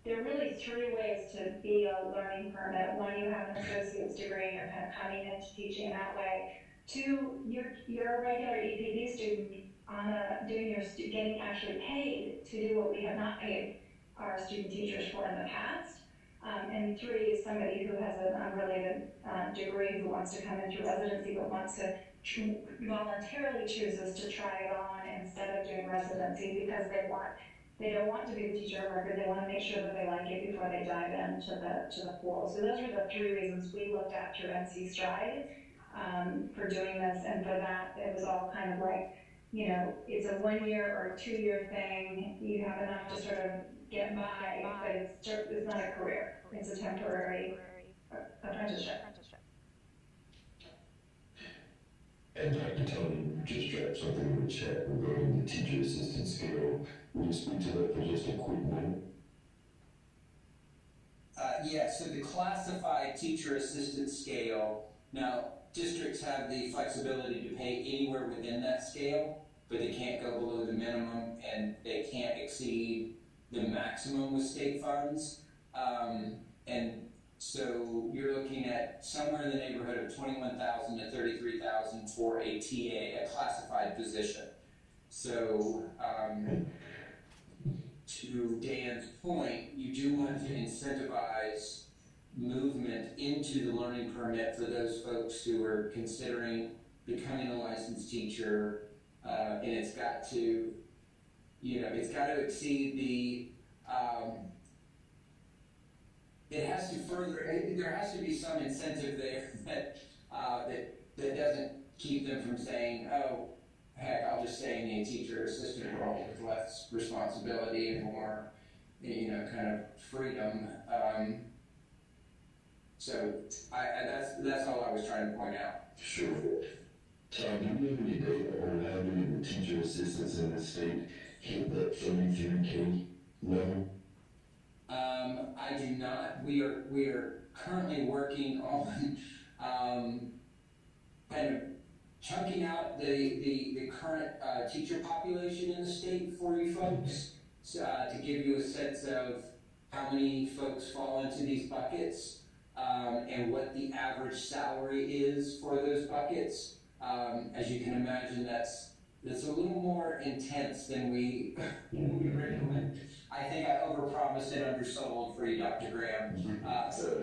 there are really 3 ways to be a learning permit. 1, you have an associate's degree, you're kind of coming into teaching that way. 2, you're a regular EPD student getting actually paid to do what we have not paid our student teachers for in the past. And 3 is somebody who has an unrelated degree who wants to come into residency but wants to voluntarily chooses to try it on instead of doing residency because they don't want to be the teacher of record. They want to make sure that they like it before they dive into the pool. So those are the 3 reasons we looked at through NC Stride for doing this, and for that it was all kind of like it's a 1 year or 2 year thing, you have enough to sort of get by, but it's not a career. It's a temporary apprenticeship. And Dr. Tony just dropped something in the chat regarding the teacher assistant scale. Would you speak to that for just a quick minute? Yeah, so the classified teacher assistant scale, now districts have the flexibility to pay anywhere within that scale, but they can't go below the minimum and they can't exceed the maximum with state funds. And so you're looking at somewhere in the neighborhood of 21,000 to 33,000 for a TA, a classified position. So to Dan's point, you do want to incentivize movement into the learning permit for those folks who are considering becoming a licensed teacher, and it's got to, exceed the, there has to be some incentive there that doesn't keep them from saying, oh, heck, I'll just stay in the teacher assistant role with less responsibility and more, kind of freedom. So that's all I was trying to point out. Sure. Tom, do you have any data on how many of the teacher assistants in the state hit that 33K level? I do not. We are currently working on kind of chunking out the current teacher population in the state for you folks, to give you a sense of how many folks fall into these buckets, and what the average salary is for those buckets. As you can imagine, that's a little more intense than we recommend. I think I overpromised and undersold for you, Dr. Graham. So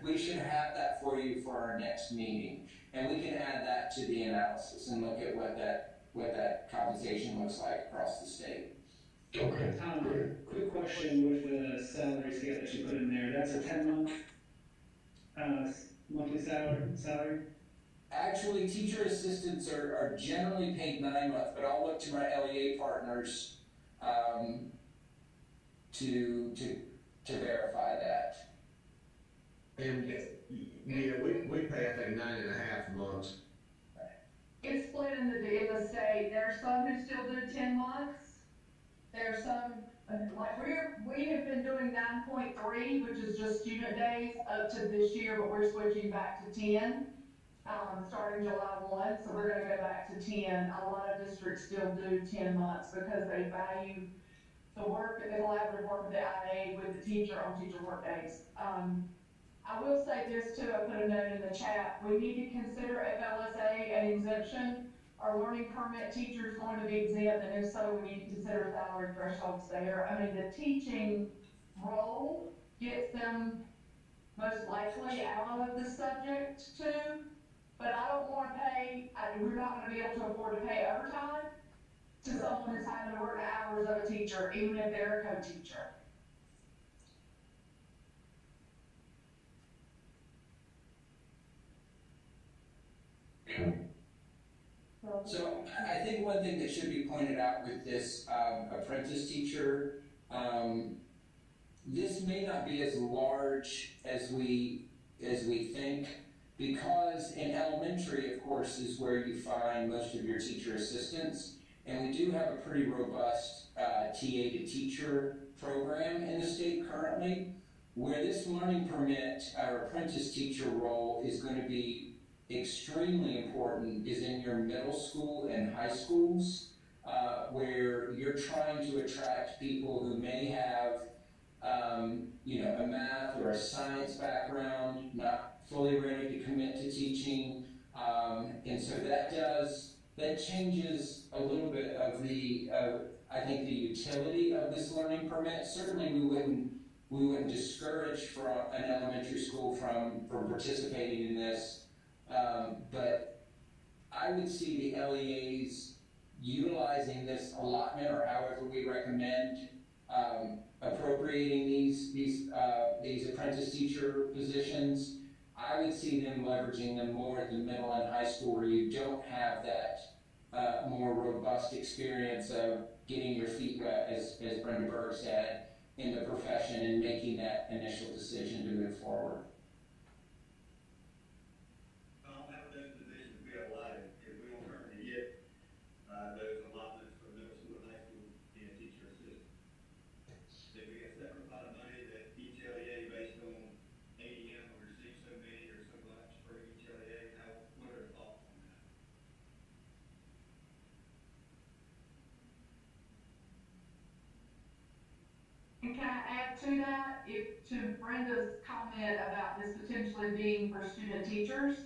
we should have that for you for our next meeting, and we can add that to the analysis and look at what that compensation looks like across the state. Okay. Tom, quick question with the salary scale that you put in there. That's a 10-month monthly salary? Actually, teacher assistants are generally paid 9 months, but I'll look to my LEA partners to verify that. And yeah, we pay, I think, 9.5 months. It's split in the state. There are some who still do 10 months. There are some, like we have been doing 9.3, which is just student days up to this year, but we're switching back to 10, starting July 1. So we're going to go back to 10. A lot of districts still do 10 months because they value the work, the collaborative work of the IA with the teacher on teacher work days. I will say this too, I put a note in the chat. We need to consider FLSA an exemption. Are learning permit teachers going to be exempt? And if so, we need to consider salary thresholds there. I mean, the teaching role gets them most likely out of the subject too, but I don't want to pay, we're not going to be able to afford to pay overtime to someone who's having to work the hours of a teacher, even if they're a co-teacher. So I think one thing that should be pointed out with this apprentice teacher, this may not be as large as we think, because in elementary, of course, is where you find most of your teacher assistants, and we do have a pretty robust TA to teacher program in the state currently. Where this learning permit or apprentice teacher role is going to be extremely important is in your middle school and high schools, where you're trying to attract people who may have, a math or a science background, not fully ready to commit to teaching, and so that changes a little bit of I think the utility of this learning permit. Certainly, we wouldn't discourage from an elementary school from participating in this. But I would see the LEAs utilizing this allotment, or however we recommend appropriating these apprentice teacher positions. I would see them leveraging them more at the middle and high school, where you don't have that more robust experience of getting your feet wet, as Brenda Berg said, in the profession and making that initial decision to move forward. How those positions we allotted, if we don't currently get those allotments for middle school and high school being teacher assistant? Did we get a separate pot of money that each LEA based on ADM will receive so many or so much for each LEA? What are the thoughts on that? And can I add to that, to Brenda's comment about this potentially being for student teachers?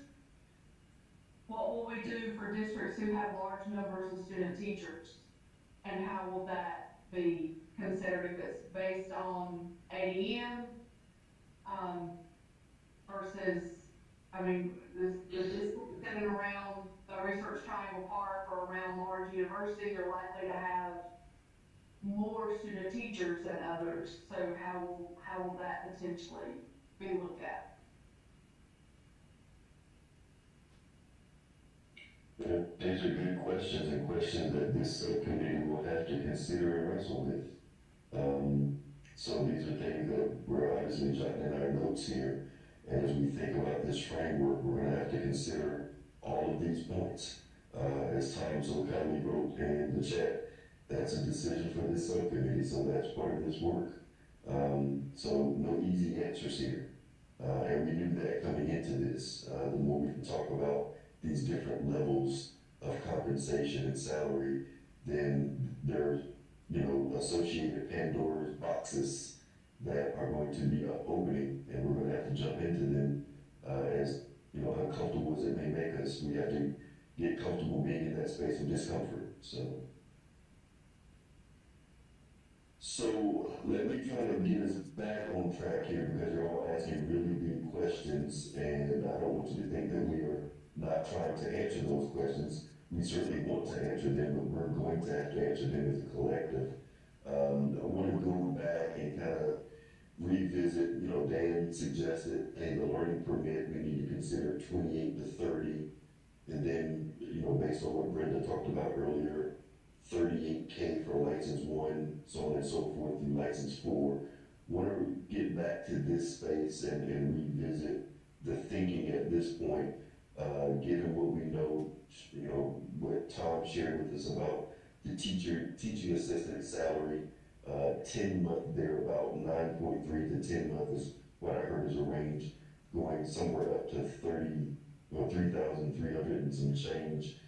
What will we do for districts who have large numbers of student teachers? And how will that be considered if it's based on ADM? Versus, I mean, the districts in and around the Research Triangle Park or around large universities are likely to have more student teachers than others. So how will that potentially be looked at? Yeah, these are good questions and questions that this subcommittee will have to consider and wrestle with. So these are things that we're obviously jotting in our notes here. And as we think about this framework, we're going to have to consider all of these points. As Tom so kindly wrote in the chat, that's a decision for this subcommittee, so that's part of this work. So no easy answers here. And we knew that coming into this. The more we can talk about these different levels of compensation and salary, then there's, associated Pandora's boxes that are going to be opening, and we're going to have to jump into them. As uncomfortable as it may make us, we have to get comfortable being in that space of discomfort. So let me try to get us back on track here, because you're all asking really good questions, and I don't want you to think that we are not trying to answer those questions. We certainly want to answer them, but we're going to have to answer them as a collective. I want to go back and kind of revisit, Dan suggested, hey, the learning permit, we need to consider 28 to 30, and then, based on what Brenda talked about earlier, 38K for license 1, so on and so forth, through license 4. Want to get back to this space and revisit the thinking at this point, given what we know, what Tom shared with us about the teaching assistant salary, 10-month there, about 9.3 to 10 month is what I heard as a range, going somewhere up to 3,300 and some change.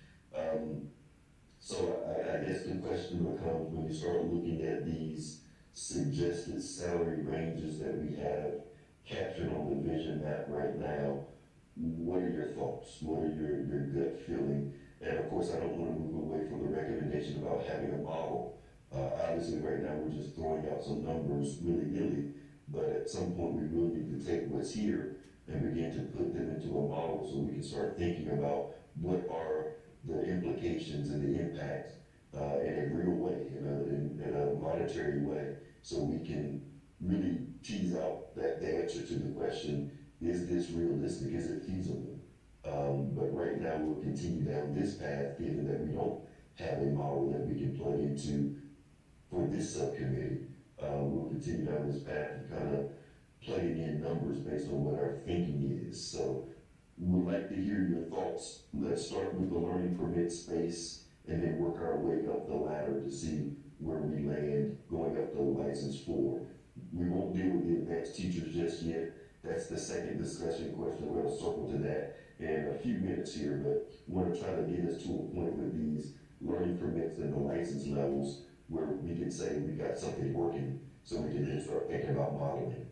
So I guess the question becomes, when you start looking at these suggested salary ranges that we have captured on the vision map right now, what are your thoughts? What are your gut feeling? And of course, I don't want to move away from the recommendation about having a model. Obviously, right now we're just throwing out some numbers willy-nilly, but at some point we really need to take what's here and begin to put them into a model so we can start thinking about what are the implications and the impact in a real way, in a monetary way, so we can really tease out the answer to the question, is this realistic, is it feasible? But right now we'll continue down this path, given that we don't have a model that we can plug into for this subcommittee. We'll continue down this path of kind of plugging in numbers based on what our thinking is. So we'd like to hear your thoughts. Let's start with the learning permit space and then work our way up the ladder to see where we land going up to license 4. We won't deal with the advanced teachers just yet. That's the second discussion question. We're going to circle to that in a few minutes here, but want to try to get us to a point with these learning permits and the license levels where we can say we got something working, so we can then start thinking about modeling.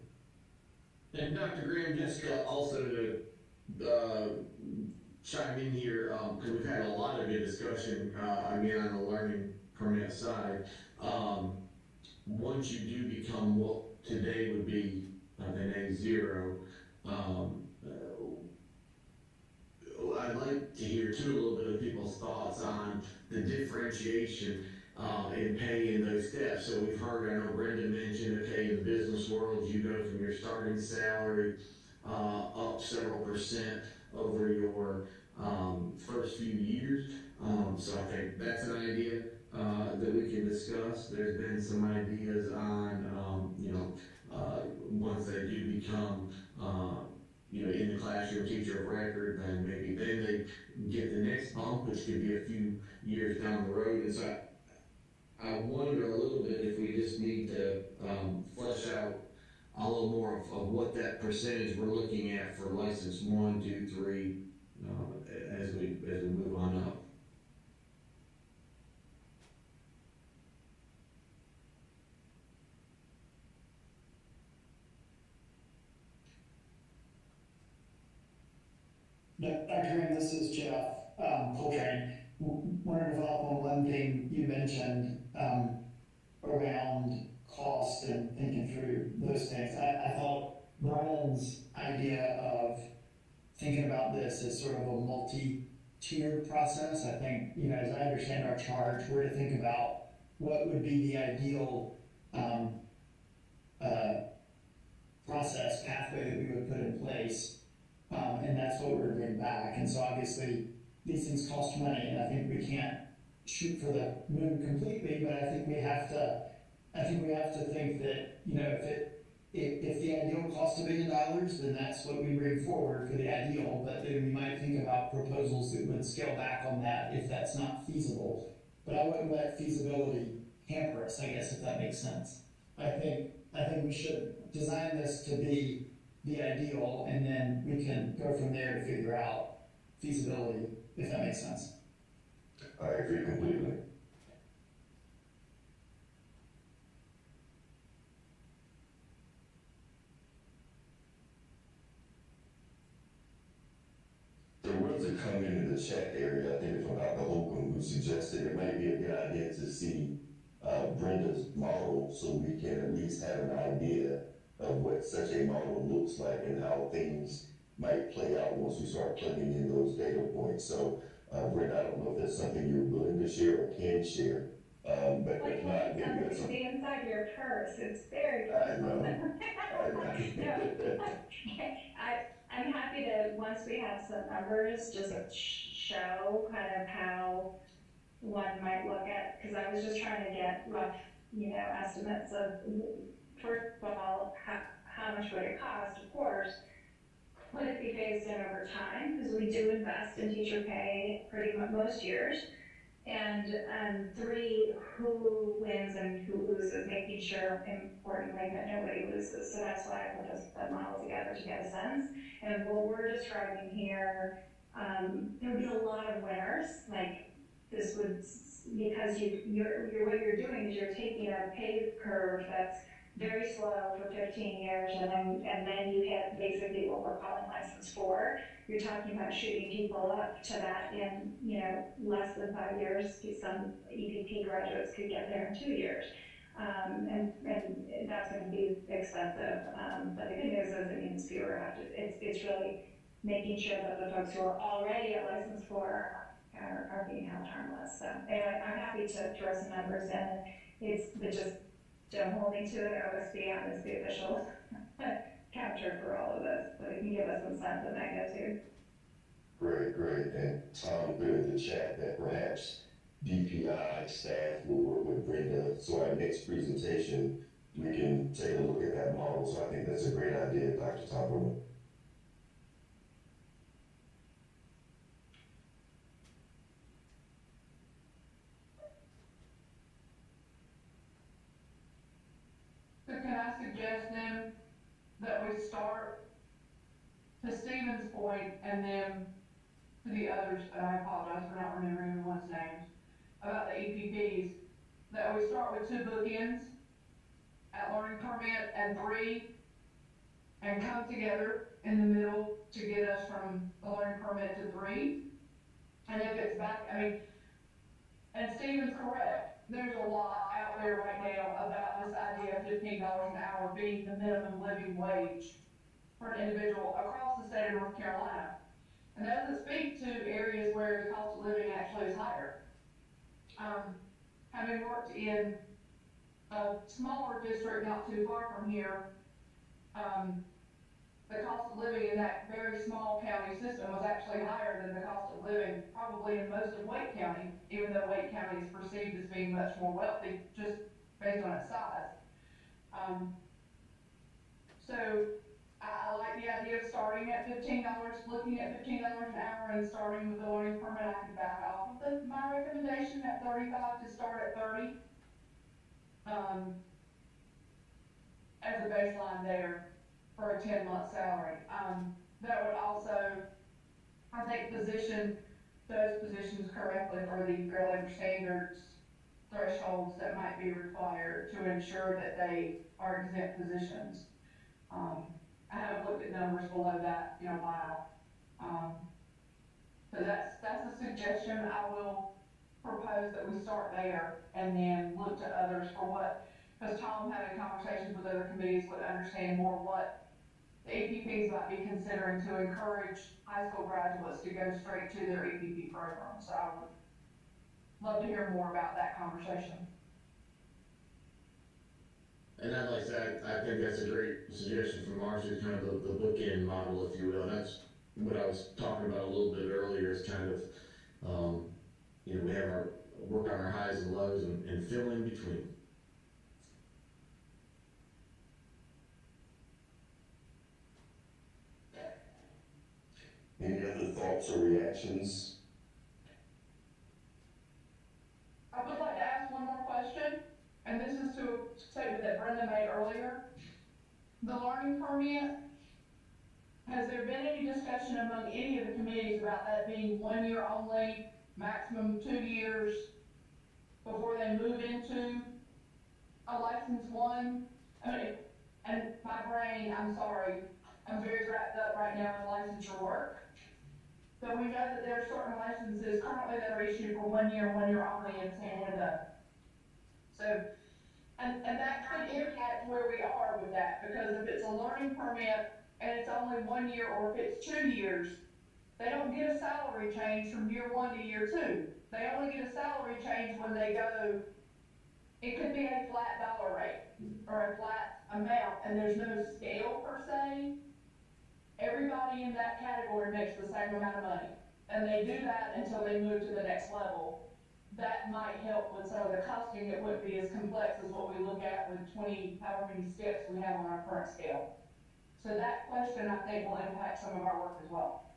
And Dr. Graham, just also to chime in here, because we've had a lot of good discussion, again, on the learning permit side. Once you do become what today would be an A0, I'd like to hear too a little bit of people's thoughts on the differentiation in pay in those steps. So we've heard, I know Brenda mentioned, okay, in the business world, you go from your starting salary up several percent over your first few years. So I think that's an idea that we can discuss. There's been some ideas on, once they do become, in the classroom teacher of record, then maybe then they get the next bump, which could be a few years down the road. And so I wonder a little bit if we just need to flesh out a little more of what that percentage we're looking at for license 1, 2, 3, as we move on up. Dr. Graham, this is Jeff Coltrane. Wanted to follow up on one thing you mentioned around cost and thinking through those things. I thought Brian's idea of thinking about this as sort of a multi-tiered process. I think, as I understand our charge, we're to think about what would be the ideal process, pathway that we would put in place. And that's what we're bringing back. And so obviously these things cost money, and I think we can't shoot for the moon completely, but I think we have to think that, if the ideal costs $1 billion, then that's what we bring forward for the ideal, but then we might think about proposals that would scale back on that if that's not feasible. But I wouldn't let feasibility hamper us, I guess, if that makes sense. I think we should design this to be the ideal, and then we can go from there to figure out feasibility, if that makes sense. I agree completely. There was a comment in the chat area, I think from Dr. Holcomb, who suggested it might be a good idea to see Brenda's model so we can at least have an idea of what such a model looks like and how things might play out once we start plugging in those data points. So, Brenda, I don't know if that's something you're willing to share or can share, but if not, maybe that's something. The inside your purse, it's very I know. I'm happy to, once we have some numbers, just show kind of how one might look at, because I was just trying to get rough, estimates of, first of all, how much would it cost, of course. Would it be phased in over time? Because we do invest in teacher pay pretty much most years. And 3, who wins and who loses, making sure, importantly, that nobody loses. So that's why I put that model together to get a sense. And what we're describing here, there would be a lot of winners. Like, this would, because what you're doing is you're taking a pay curve that's very slow for 15 years, and then you hit basically what we're calling license 4. You're talking about shooting people up to that in, less than 5 years. Some EPP graduates could get there in 2 years. And that's going to be expensive. But the good news is it means fewer have to, it's really making sure that the folks who are already at license 4 are being held harmless. So anyway, I'm happy to throw some numbers in. But just don't hold me to it. OSB is the official capture for all of this, but it can give us some sense of magnitude. Great. And Tom put in the chat that perhaps DPI staff will work with Brenda, so our next presentation, we can take a look at that model. So I think that's a great idea, Dr. Tom Berman. So can I suggest then that we start to Stephen's point, and then to the others, and I apologize for not remembering everyone's names, about the EPPs, that we start with 2 bookends at learning permit and 3, and come together in the middle to get us from the learning permit to 3. And if it's back, and Stephen's correct, there's a lot out there right now about this idea of $15 an hour being the minimum living wage for an individual across the state of North Carolina. And that doesn't speak to areas where the cost of living actually is higher. Having worked in a smaller district not too far from here, the cost of living in that very small county system was actually higher than the cost of living probably in most of Wake County, even though Wake County is perceived as being much more wealthy just based on its size. So I like the idea of starting at $15, looking at $15 an hour and starting with the learning permit. I could back off of my recommendation at 35 to start at 30. As a baseline there for a 10-month salary. That would also, I think, position those positions correctly for the Fair Labor Standards thresholds that might be required to ensure that they are exempt positions. I haven't looked at numbers below that in a while. So that's a suggestion. I will propose that we start there and then look to others for what, because Tom, having conversations with other committees, would understand more what the EPPs might be considering to encourage high school graduates to go straight to their EPP program. So I would love to hear more about that conversation. And I'd like to say, I think that's a great suggestion from Marcy, kind of the bookend model, if you will. And that's what I was talking about a little bit earlier, is kind of, we have our work on our highs and lows and fill in between. Any other thoughts or reactions? I would like to ask one more question, and this is to a statement that Brenda made earlier. The learning permit, has there been any discussion among any of the committees about that being 1 year only, maximum 2 years, before they move into a license one? I mean, and my brain, I'm sorry, I'm very wrapped up right now in licensure work. But we know that there are certain licenses currently that are issued for 1 year only in San Diego. So, and that could impact where we are with that, because if it's a learning permit and it's only 1 year, or if it's 2 years, they don't get a salary change from year 1 to year 2. They only get a salary change when they go, it could be a flat dollar rate or a flat amount, and there's no scale per se. Everybody in that category makes the same amount of money, and they do that until they move to the next level. That might help with some of the costing. It wouldn't be as complex as what we look at with 20, however many steps we have on our current scale. So that question, I think, will impact some of our work as well.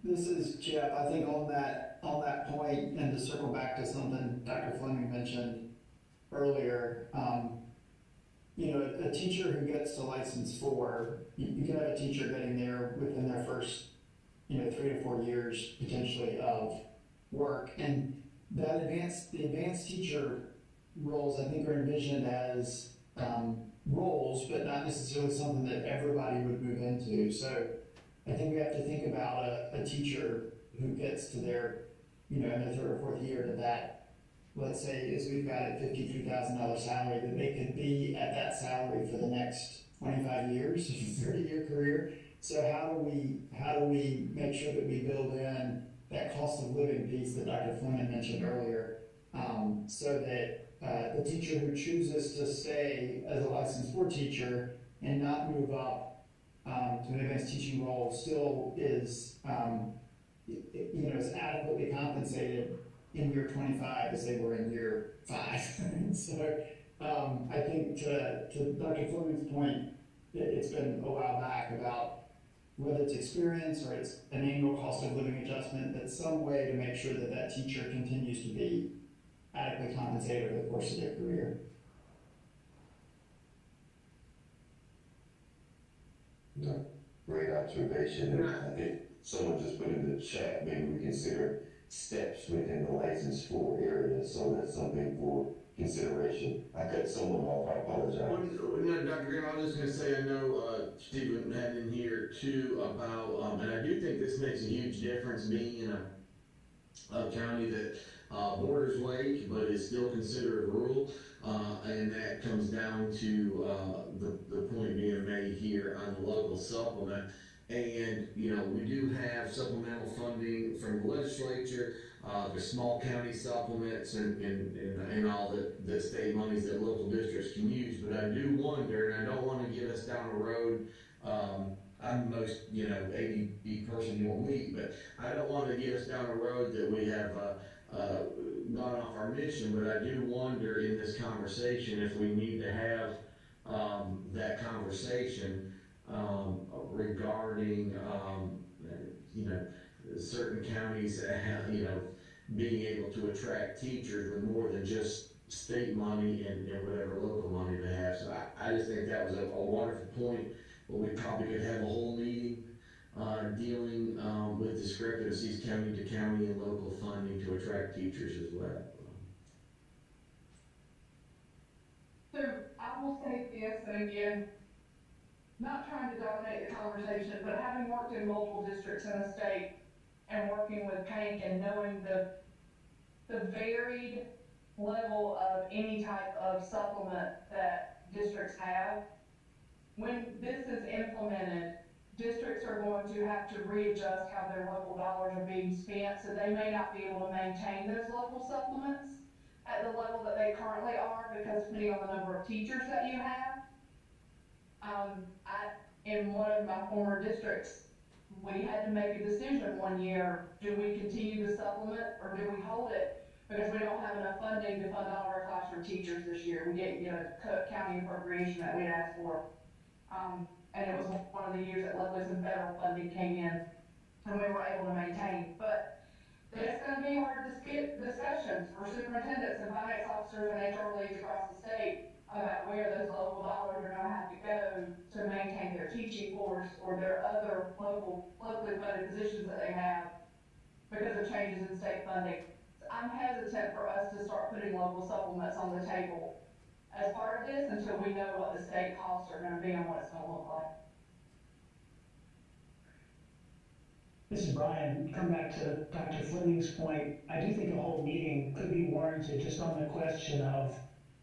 This is Jeff. I think on that point, and to circle back to something Dr. Fleming mentioned earlier, a teacher who gets to license 4, you can have a teacher getting there within their first, 3 to 4 years potentially of work, and the advanced teacher roles, I think, are envisioned as roles, but not necessarily something that everybody would move into. So I think we have to think about a teacher who gets to their, in their 3rd or 4th year to that. Let's say, as we've got a $53,000 salary, that they could be at that salary for the next 25 years, 30-year career. So how do we make sure that we build in that cost of living piece that Dr. Fleming mentioned earlier, so that the teacher who chooses to stay as a licensed 4 teacher and not move up to an advanced teaching role still is, is adequately compensated in year 25 as they were in year 5. So I think to Dr. Fleming's point, it's been a while back about whether it's experience or it's an annual cost of living adjustment, that's some way to make sure that that teacher continues to be adequately compensated over the course of their career. No, great observation. And I think someone just put in the chat, maybe we consider steps within the license 4 area. So that's something for consideration. I cut someone off, I apologize. Well, Dr. Graham, I was just going to say, I know Stephen had in here too about, and I do think this makes a huge difference being in a county that borders Wake, but is still considered rural, and that comes down to the point being made here on the local supplement. And, we do have supplemental funding from the legislature, the small county supplements and all the state monies that local districts can use. But I do wonder, and I don't want to get us down a road, I'm the most, ADD person you will meet, but I don't want to get us down a road that we have, gone off our mission. But I do wonder in this conversation if we need to have, that conversation, regarding, certain counties, being able to attract teachers with more than just state money and whatever local money they have. So I just think that was a wonderful point, but we probably could have a whole meeting, dealing, with discrepancies county to county and local funding to attract teachers as well. So I will say this, and again, not trying to dominate the conversation, but having worked in multiple districts in the state and working with PANC and knowing the varied level of any type of supplement that districts have, when this is implemented, districts are going to have to readjust how their local dollars are being spent, so they may not be able to maintain those local supplements at the level that they currently are, because depending on the number of teachers that you have. In one of my former districts, we had to make a decision one year: do we continue the supplement or do we hold it? Because we don't have enough funding to fund all of our classroom teachers this year. We didn't get a county appropriation that we had asked for. And it was one of the years that luckily some federal funding came in and we were able to maintain. But it's going to be hard discussions for superintendents and finance officers and HR leads across the state about where those local dollars are going to have to go to maintain their teaching force or their other locally funded positions that they have because of changes in state funding. I'm hesitant for us to start putting local supplements on the table as part of this until we know what the state costs are going to be and what it's going to look like. This is Brian. Come back to Dr. Fleming's point. I do think a whole meeting could be warranted just on the question of,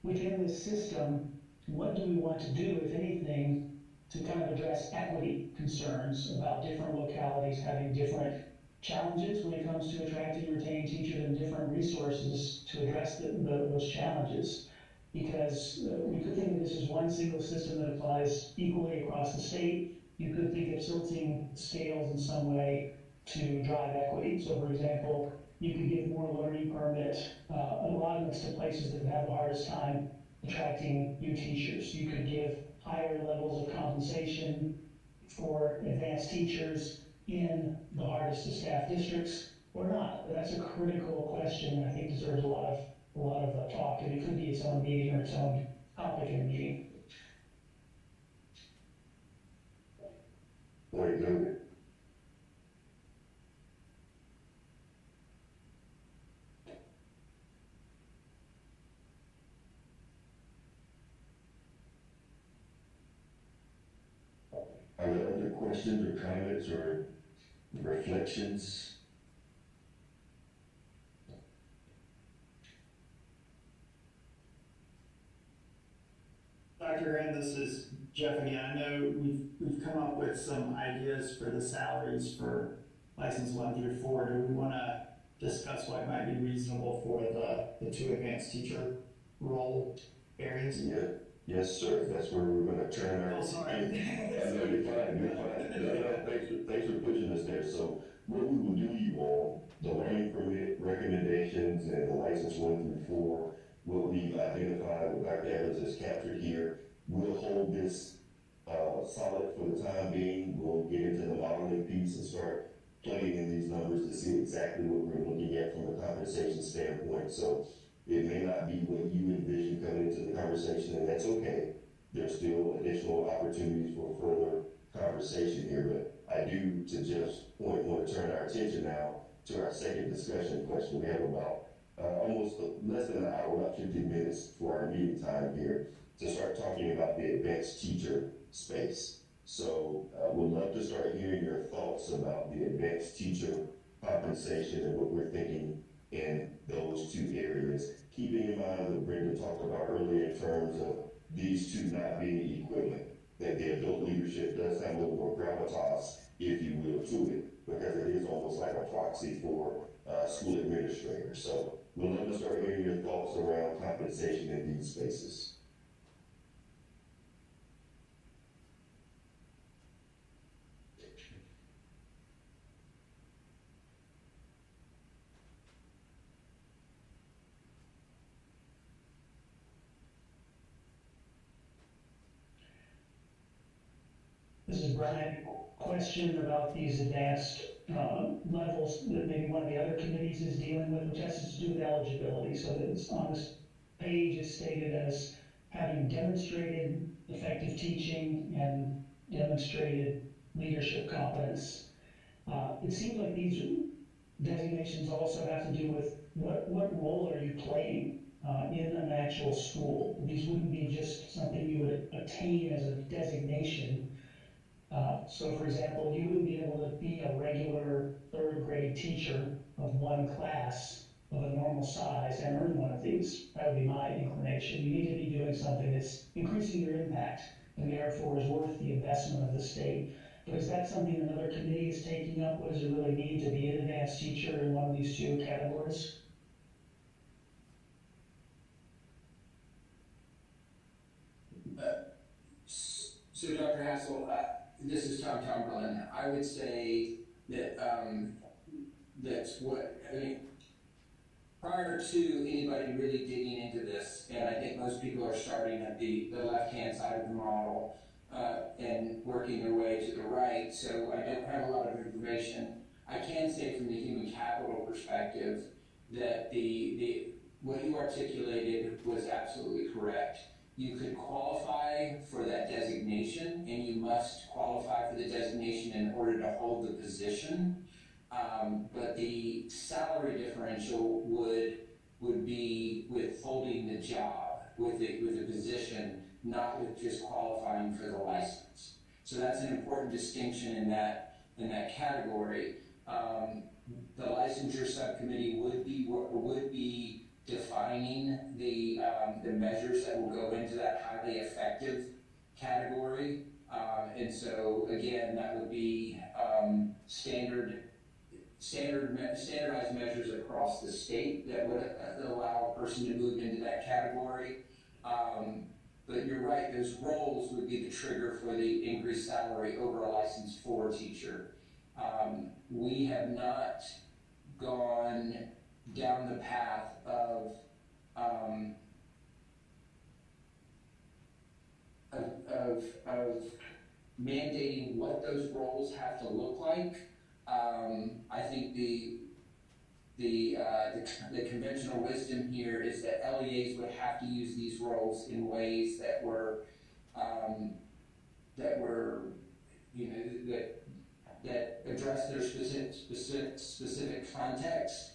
within this system, what do we want to do, if anything, to kind of address equity concerns about different localities having different challenges when it comes to attracting and retaining teachers and different resources to address those challenges. Because we could think of this as one single system that applies equally across the state. You could think of tilting scales in some way to drive equity. So, for example, you could give more learning permit allotments to places that have the hardest time attracting new teachers. You could give higher levels of compensation for advanced teachers in the hardest to staff districts, or not. That's a critical question that I think deserves a lot of talk, and it could be its own meeting or its own topic in a meeting. Point noted. Are there other questions or comments or reflections? Dr. Graham, this is Jeff again. I know we've come up with some ideas for the salaries for license 1 through 4. Do we want to discuss what might be reasonable for the 2 advanced teacher role areas? Yeah. Yes, sir. That's where we're going to turn our. Oh, sorry. I know, you're fine. You're fine. No, thanks for pushing us there. So, what we will do, you all, the learning permit recommendations and the license 1 through 4 will be identified with Dr. Evans as captured here. We'll hold this solid for the time being. We'll get into the modeling piece and start plugging in these numbers to see exactly what we're looking at from a compensation standpoint. So, it may not be what you envision coming into the conversation, and that's okay. There's still additional opportunities for further conversation here, but I do, to Jeff's point, want to turn our attention now to our second discussion question. We have about almost less than an hour, about 15 minutes for our meeting time here to start talking about the advanced teacher space. So we'd love to start hearing your thoughts about the advanced teacher compensation and what we're thinking in those 2 areas, keeping in mind what Brenda talked about earlier in terms of these 2 not being equivalent. that the adult leadership does have a little more gravitas, if you will, to it, because it is almost like a proxy for school administrators. So we'd love to start hearing your thoughts around compensation in these spaces. This is Brian. Question about these advanced levels that maybe one of the other committees is dealing with, which has to do with eligibility. So that it's on this page is stated as having demonstrated effective teaching and demonstrated leadership competence. It seems like these designations also have to do with what role are you playing in an actual school. These wouldn't be just something you would attain as a designation. So for example, you wouldn't be able to be a regular third grade teacher of one class of a normal size and earn one of these. That would be my inclination. You need to be doing something that's increasing your impact and therefore is worth the investment of the state. But is that something another committee is taking up? What does it really mean to be an advanced teacher in one of these two categories? So Dr. Hassel, this is Tom Tomberlin. I would say that that's what, I mean, prior to anybody really digging into this, and I think most people are starting at the left-hand side of the model and working their way to the right, so I don't have a lot of information. I can say from the human capital perspective that what you articulated was absolutely correct. You could qualify for that designation, and you must qualify for the designation in order to hold the position. But the salary differential would be with holding the job, with the position, not with just qualifying for the license. So that's an important distinction in that category. The licensure subcommittee would be defining the measures that will go into that highly effective category. And so again, that would be standardized measures across the state that would allow a person to move into that category. But you're right, those roles would be the trigger for the increased salary over a licensed 4 teacher. We have not gone down the path of mandating what those roles have to look like. I think the conventional wisdom here is that LEAs would have to use these roles in ways that were that address their specific context.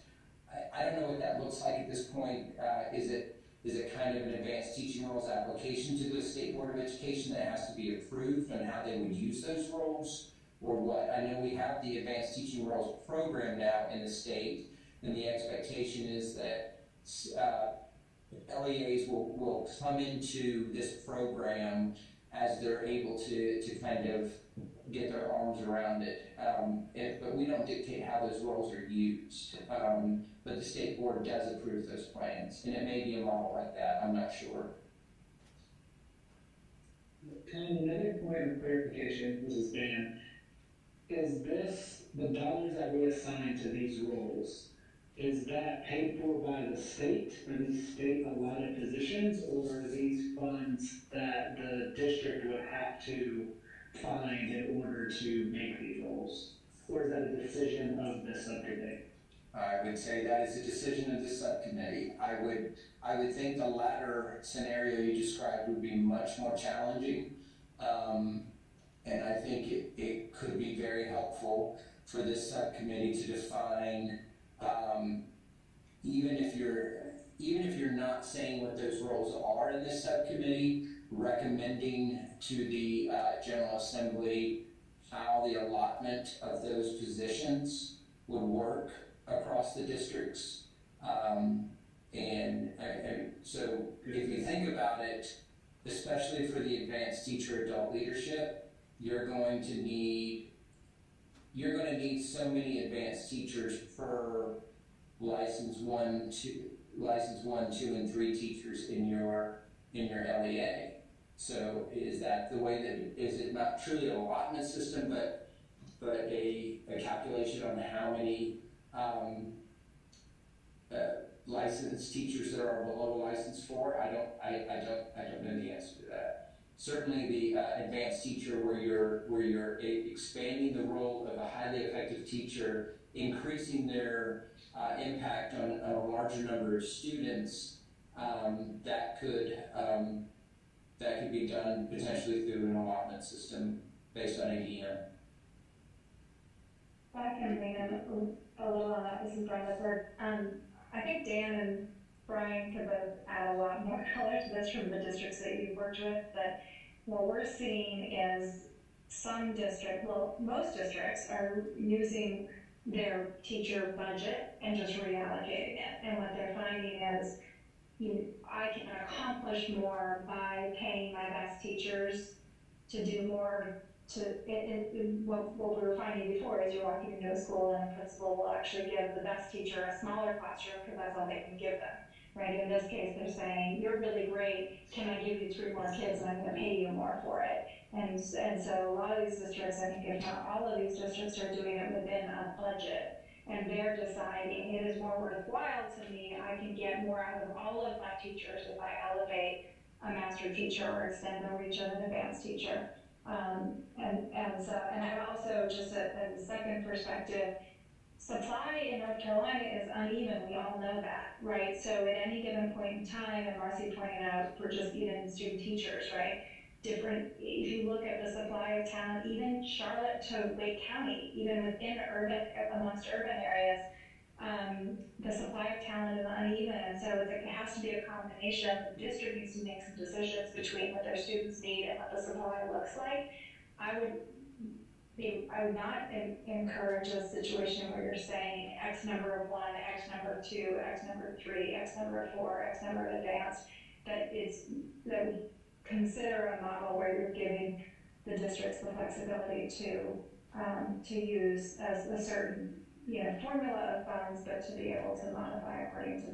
I don't know what that looks like at this point. Is it kind of an advanced teaching roles application to the State Board of Education that has to be approved on how they would use those roles, or what? I know we have the advanced teaching roles program now in the state, and the expectation is that LEAs will come into this program as they're able to kind of get their arms around it. But we don't dictate how those roles are used. But the state board does approve those plans, and it may be a model like that, I'm not sure. Tom, another point of clarification, this is Dan, is this, the dollars that we assign to these roles, is that paid for by the state? Are these state allotted positions, or are these funds that the district would have to find in order to make these roles? Or is that a decision of the subcommittee? I would say that is a decision of the subcommittee. I would think the latter scenario you described would be much more challenging. And I think it could be very helpful for this subcommittee to define, even if you're not saying what those roles are in this subcommittee, recommending to the General Assembly how the allotment of those positions would work across the districts. So if you think about it, especially for the advanced teacher adult leadership, you're going to need so many advanced teachers per license 1, 2, and 3 teachers in your LEA. So is that the way that, is it not truly an allotment system, but a calculation on how many licensed teachers there are below license 4? I don't know the answer to that. Certainly the advanced teacher, where you're expanding the role of a highly effective teacher, increasing their impact on a larger number of students, that could be done potentially through an allotment system based on ADM. I can lean in a little on that. This is Brenda. I think Dan and Brian could both add a lot more color to this from the districts that you've worked with. But what we're seeing is most districts are using their teacher budget and just reallocating it. And what they're finding is, I can accomplish more by paying my best teachers to do more. What we were finding before is you're walking into a school and a principal will actually give the best teacher a smaller classroom because that's all they can give them, right? In this case, they're saying, you're really great, can I give you 3 more kids and I'm going to pay you more for it? And so a lot of these districts, I think if not all of these districts, are doing it within a budget. And they're deciding it is more worthwhile to me, I can get more out of all of my teachers if I elevate a master teacher or extend the reach of an advanced teacher. And I've also, just as a second perspective, supply in North Carolina is uneven. We all know that, right? So at any given point in time, and Marcy pointed out, for just even student teachers, right? If you look at the supply of talent, even Charlotte to Wake County, even amongst urban areas, the supply of talent is uneven, and so it has to be a combination. The district needs to make some decisions between what their students need and what the supply looks like. I would not encourage a situation where you're saying X number of 1, X number of 2, X number of 3, X number of 4, X number of advanced. That we consider a model where you're giving the districts the flexibility to use as a certain formula of funds, but to be able to modify according to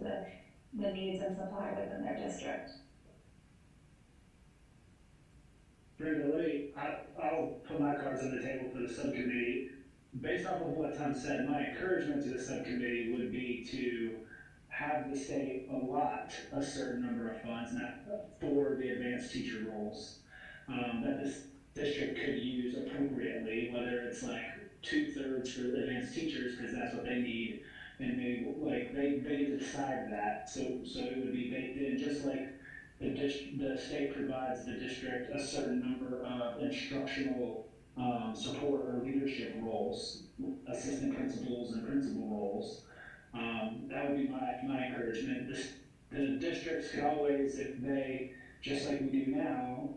the needs and supply within their district. Brenda, I'll put my cards on the table for the subcommittee. Based off of what Tom said, my encouragement to the subcommittee would be to have the state allot a certain number of funds for the advanced teacher roles that this district could use appropriately, whether it's like 2/3 for the advanced teachers because that's what they need, and maybe like they get to decide that. So it would be baked in, just like the state provides the district a certain number of instructional support or leadership roles, assistant principals and principal roles. That would be my encouragement. The districts could always, if they, just like we do now,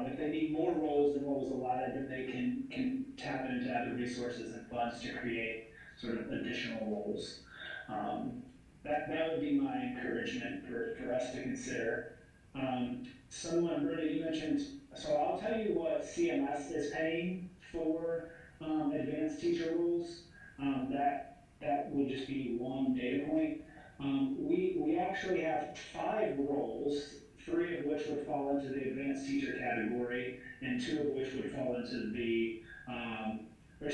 if they need more roles than what was allotted, then they can tap into other resources and funds to create sort of additional roles. That would be my encouragement for us to consider. Brenda, you mentioned, so I'll tell you what CMS is paying for advanced teacher roles. That would just be one data point. We actually have 5 roles, 3 of which would fall into the advanced teacher category, and 2 of which would fall into the, 3 of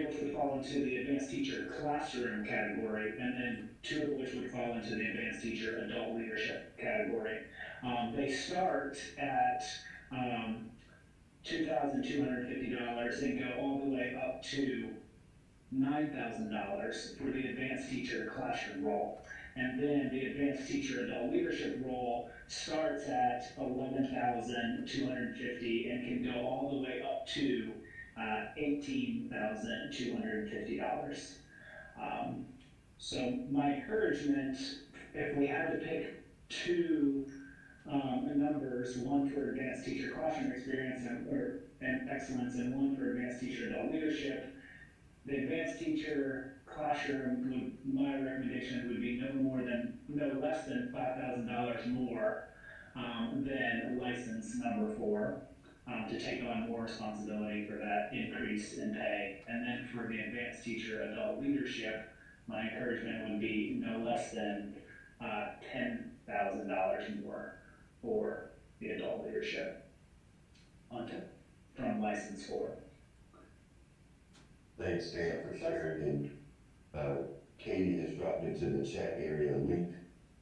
which would fall into the advanced teacher classroom category, and then 2 of which would fall into the advanced teacher adult leadership category. They start at $2,250 and go all the way up to $9,000 for the advanced teacher classroom role. And then the advanced teacher adult leadership role starts at $11,250 and can go all the way up to $18,250. So my encouragement, if we had to pick 2 numbers, one for advanced teacher classroom experience and excellence, and one for advanced teacher adult leadership, the advanced teacher classroom my recommendation would be no less than $5,000 more then license number 4, to take on more responsibility for that increase in pay. And then for the advanced teacher adult leadership, my encouragement would be no less than $10,000 more for the adult leadership from license 4. Thanks, Dan, for sharing. And Katie has dropped into the chat area a link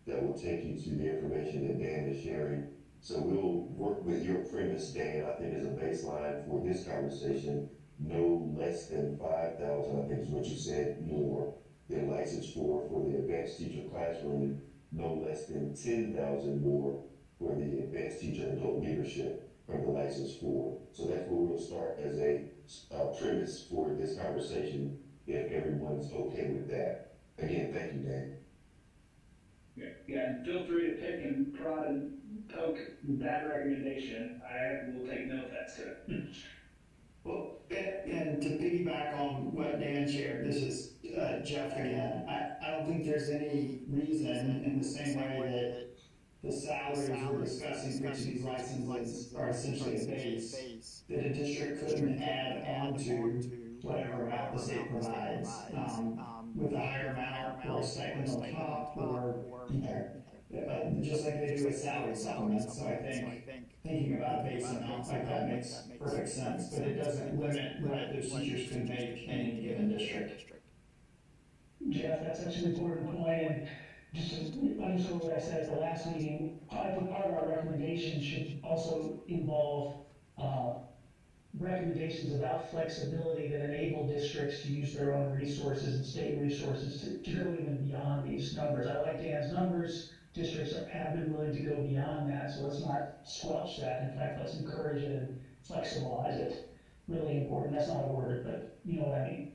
that will take you to the information that Dan is sharing. So we'll work with your premise, Dan, I think as a baseline for this conversation, no less than 5,000, I think is what you said, more than license 4 for the advanced teacher classroom, no less than 10,000 more for the advanced teacher adult leadership from the license 4. So that's where we'll start as a premise for this conversation, if everyone's okay with that. Again, thank you, Dan. Yeah, and feel free to pick and prod and poke that recommendation. I will take no offense to it. Well, and to piggyback on what Dan shared, this is Jeff again. I don't think there's any reason, in the same way that the salaries we're discussing for each of these licenses are essentially a base, that a district couldn't add on to whatever amount the state provides with a higher amount or a stipend on top, or just like they do with salary supplements. So I think thinking about a base amount like that makes perfect sense, but it doesn't limit what those teachers can make in any given district. Jeff, that's such an important point, and just to underscore what I said at the last meeting, I think part of our recommendation should also involve recommendations about flexibility that enable districts to use their own resources and state resources to go even beyond these numbers. I like Dan's numbers. Districts have been willing to go beyond that, so let's not squelch that. In fact, let's encourage it and flexibilize it. Really important. That's not a word, but you know what I mean.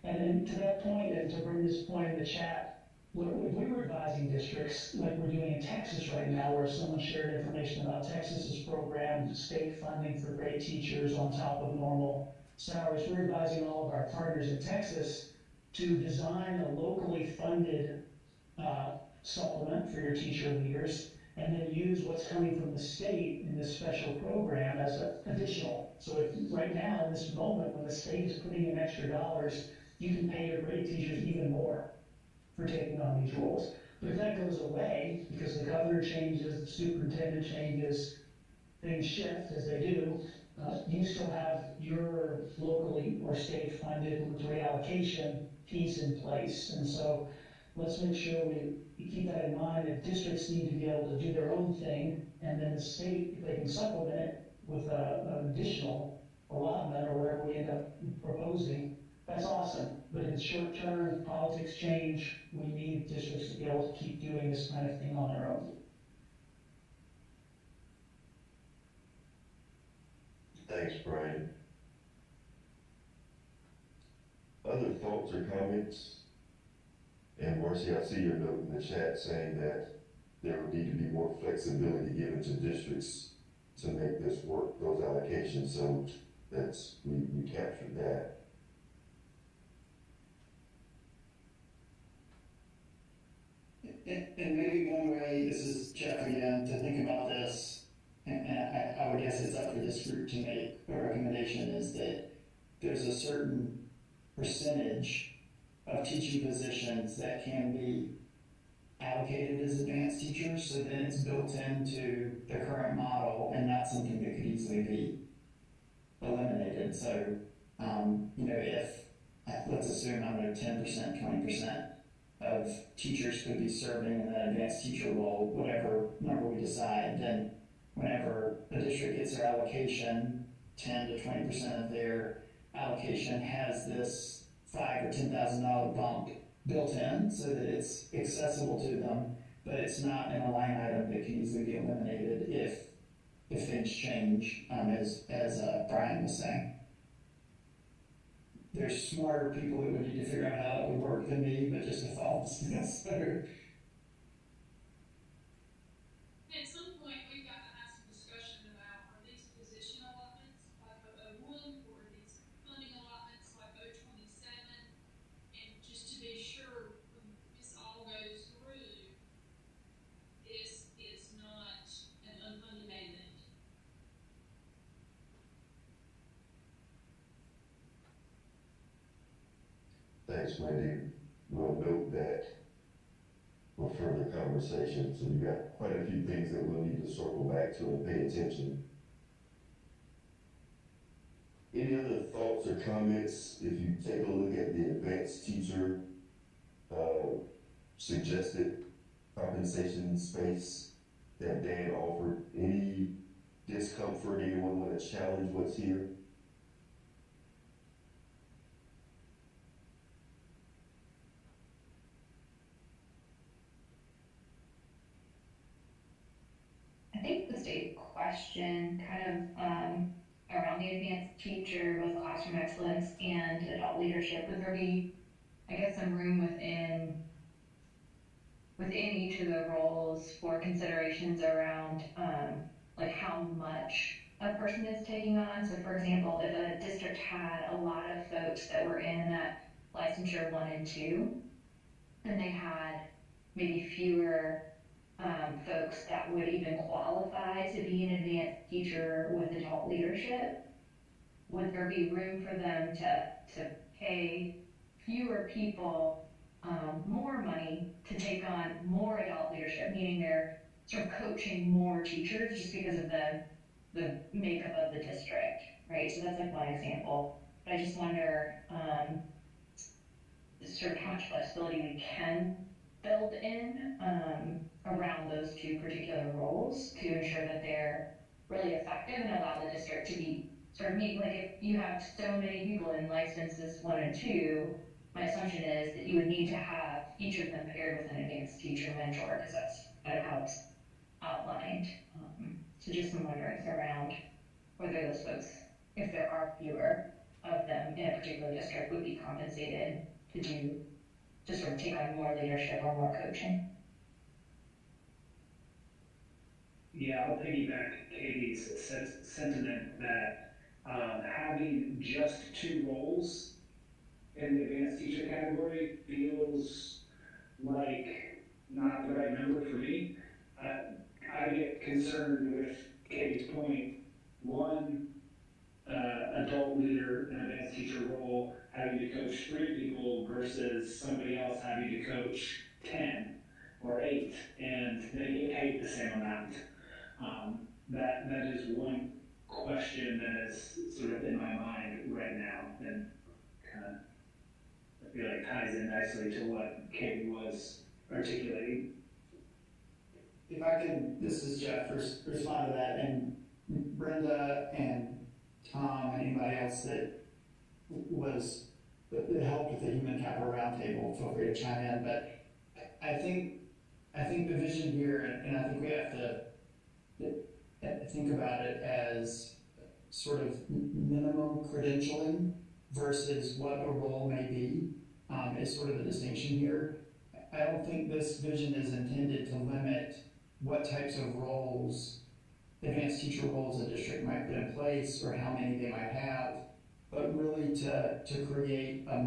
And then to that point, and to bring this point in the chat, if we were advising districts like we're doing in Texas right now, where someone shared information about Texas's program, state funding for great teachers on top of normal salaries, we're advising all of our partners in Texas to design a locally funded supplement for your teacher leaders, and then use what's coming from the state in this special program as additional. So if right now, in this moment, when the state is putting in extra dollars, you can pay your grade teachers even more for taking on these roles. But if that goes away, because the governor changes, the superintendent changes, things shift as they do, you still have your locally or state funded reallocation piece in place. And so let's make sure we keep that in mind, that districts need to be able to do their own thing, and then the state, if they can supplement it with an additional allotment or whatever we end up proposing, that's awesome. But in the short term, politics change, we need districts to be able to keep doing this kind of thing on their own. Thanks, Brian. Other thoughts or comments? And Marcy, I see your note in the chat saying that there would need to be more flexibility given to districts to make this work, those allocations. So we captured that. And maybe one way, this is Jeff again, to think about this, and I would guess it's up for this group to make a recommendation, is that there's a certain percentage of teaching positions that can be allocated as advanced teachers, so then it's built into the current model and not something that could easily be eliminated. So, if, let's assume, 10%, 20% of teachers could be serving in that advanced teacher role, whatever number we decide, then whenever a district gets their allocation, 10 to 20% of their allocation has this $5,000 or $10,000 bump built in so that it's accessible to them, but it's not in a line item that can easily be eliminated if things change, as Brian was saying. There's smarter people who would need to figure out how that would work than me, but just a thought. So, at some point, we've got to have some discussion about, are these position allotments like 001, or are these funding allotments like 027? And just to be sure, when this all goes through, this is not an Thanks, Wendy. We'll note that for further conversation. So we got quite a few things that we'll need to circle back to and pay attention. Any other thoughts or comments? If you take a look at the advanced teacher suggested compensation space that Dan offered, any discomfort, anyone want to challenge what's here? I think the state question kind of around the advanced teacher, both classroom excellence and adult leadership, would there be, I guess, some room within each of the roles for considerations around like how much a person is taking on? So for example, if a district had a lot of folks that were in that licensure 1 and 2, and they had maybe fewer folks that would even qualify to be an advanced teacher with adult leadership, would there be room for them to pay fewer people more money to take on more adult leadership, meaning they're sort of coaching more teachers just because of the makeup of the district, right? So that's like one example. But I just wonder sort of how much flexibility we can build in around those two particular roles to ensure that they're really effective and allow the district to be sort of meet, like if you have so many people in licenses 1 and 2, my assumption is that you would need to have each of them paired with an advanced teacher mentor, because that's kind of how it's outlined. So just some wonderings around whether those folks, if there are fewer of them in a particular district, would be compensated to sort of take on more leadership or more coaching. Yeah, I'll piggyback Katie's sentiment that having just 2 roles in the advanced teacher category feels like not the right number for me. I get concerned with Katie's point. One adult leader in an advanced teacher role having to coach 3 people versus somebody else having to coach 10 or 8, and they get paid the same amount. That is one question that is sort of in my mind right now, and kind of I feel like ties in nicely to what Katie was articulating. If I could, this is Jeff, respond to that, and Brenda and Tom and anybody else that helped with the Human Capital Roundtable, feel free to chime in. But I think the vision here, and I think we have to think about it as sort of minimum credentialing versus what a role may be, is sort of the distinction here. I don't think this vision is intended to limit what types of roles, advanced teacher roles a district might put in place or how many they might have, but really to create a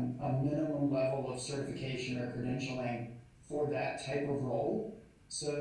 minimum level of certification or credentialing for that type of role. So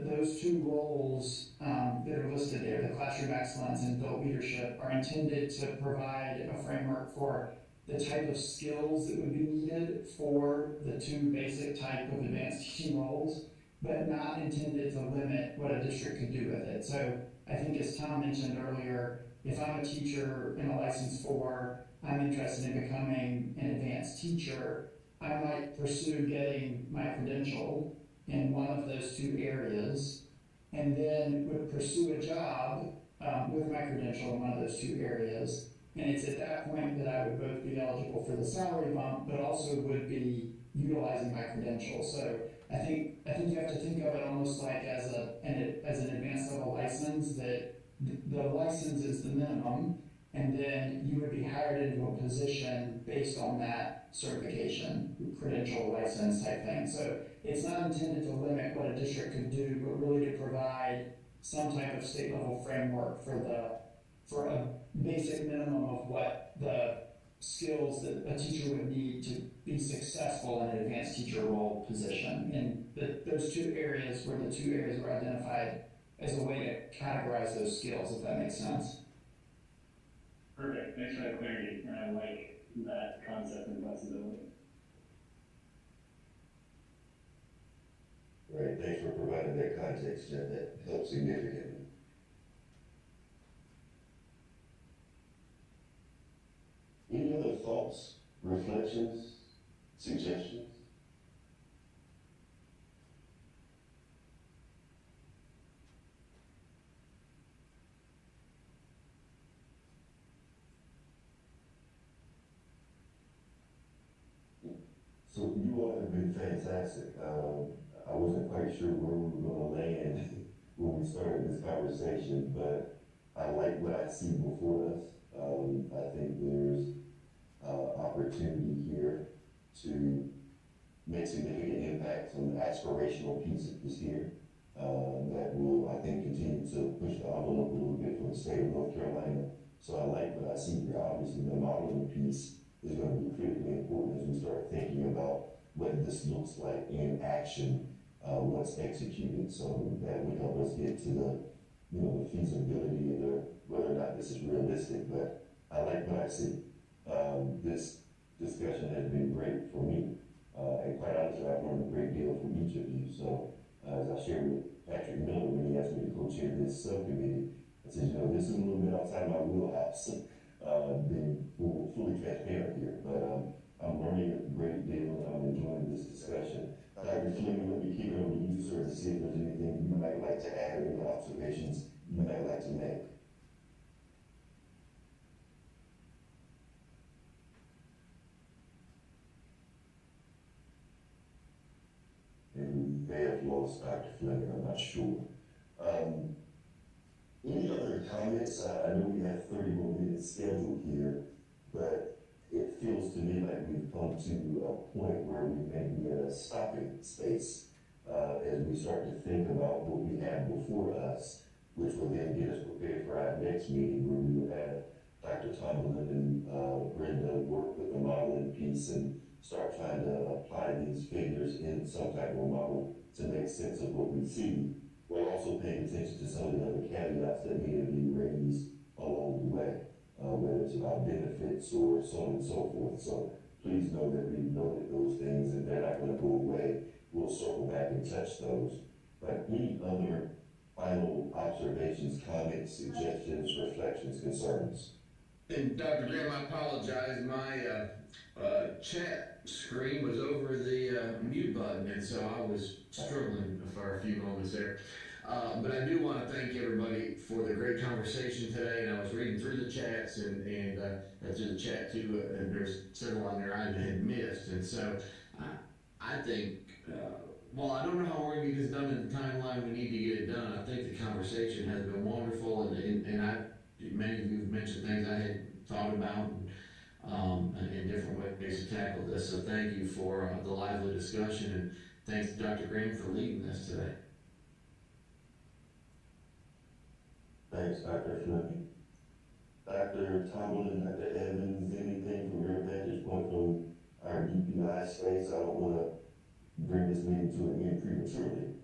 those 2 roles that are listed there, the classroom excellence and adult leadership, are intended to provide a framework for the type of skills that would be needed for the 2 basic type of advanced teaching roles, but not intended to limit what a district could do with it. So I think, as Tom mentioned earlier, if I'm a teacher in a license 4, I'm interested in becoming an advanced teacher, I might pursue getting my credential in one of those 2 areas, and then would pursue a job with my credential in one of those 2 areas. And it's at that point that I would both be eligible for the salary bump, but also would be utilizing my credential. So I think you have to think of it almost like as an advanced level license, that the license is the minimum, and then you would be hired into a position based on that certification, credential, license type thing. So it's not intended to limit what a district could do, but really to provide some type of state level framework for a basic minimum of what the skills that a teacher would need to be successful in an advanced teacher role position. And those 2 areas were the 2 areas were identified as a way to categorize those skills, if that makes sense. Perfect. Thanks for that clarity, and I like that concept and flexibility. Right, thanks for providing that context, Jeff. That helps significantly. Any other thoughts, reflections, suggestions? So you all have been fantastic. I wasn't quite sure where we were going to land when we started this conversation, but I like what I see before us. I think there's opportunity here to make significant impacts on the aspirational piece is here. That will, I think, continue to push the envelope a little bit for the state of North Carolina. So I like what I see here. Obviously, the modeling piece is going to be critically important as we start thinking about what this looks like in action once executed. So that would help us get to the feasibility and whether or not this is realistic. But I like what I see. This discussion has been great for me. And quite honestly, I've learned a great deal from each of you. So as I shared with Patrick Miller when he asked me to co-chair this subcommittee, I said, this is a little bit outside my wheelhouse. Being fully transparent here, but I'm learning a great deal and I'm enjoying this discussion. Dr. Fleming, let me keep it over to you, sir, to see if there's anything you might like to add or any observations you might like to make. And we may have lost Dr. Fleming, I'm not sure. Any other comments? I know we have 30 more minutes scheduled here, but it feels to me like we've come to a point where we may be at a stopping space as we start to think about what we have before us, which will then get us prepared for our next meeting where we will have Dr. Tomlin and Brenda work with the modeling piece and start trying to apply these figures in some type of model to make sense of what we see, while also paying attention to some of the other caveats that may be raised along the way, whether it's about benefits or so on and so forth. So please know that we've noted those things and they're not going to go away. We'll circle back and touch those. But any other final observations, comments, suggestions, reflections, concerns? And Dr. Graham, I apologize. My chat screen was over the mute button, and so I was struggling for a few moments there. But I do want to thank everybody for the great conversation today. And I was reading through the chats and through the chat too, and there's several on there I had missed. And so I think, well, I don't know how we're going to get this done in the timeline we need to get it done. I think the conversation has been wonderful, and many of you have mentioned things I had thought about and different ways to tackle this. So thank you for the lively discussion, and thanks to Dr. Graham for leading this today. Thanks, Dr. Fleming. Dr. Tomlin, Dr. Evans, anything from your vantage point from our DPI space? I don't want to bring this meeting to an end prematurely.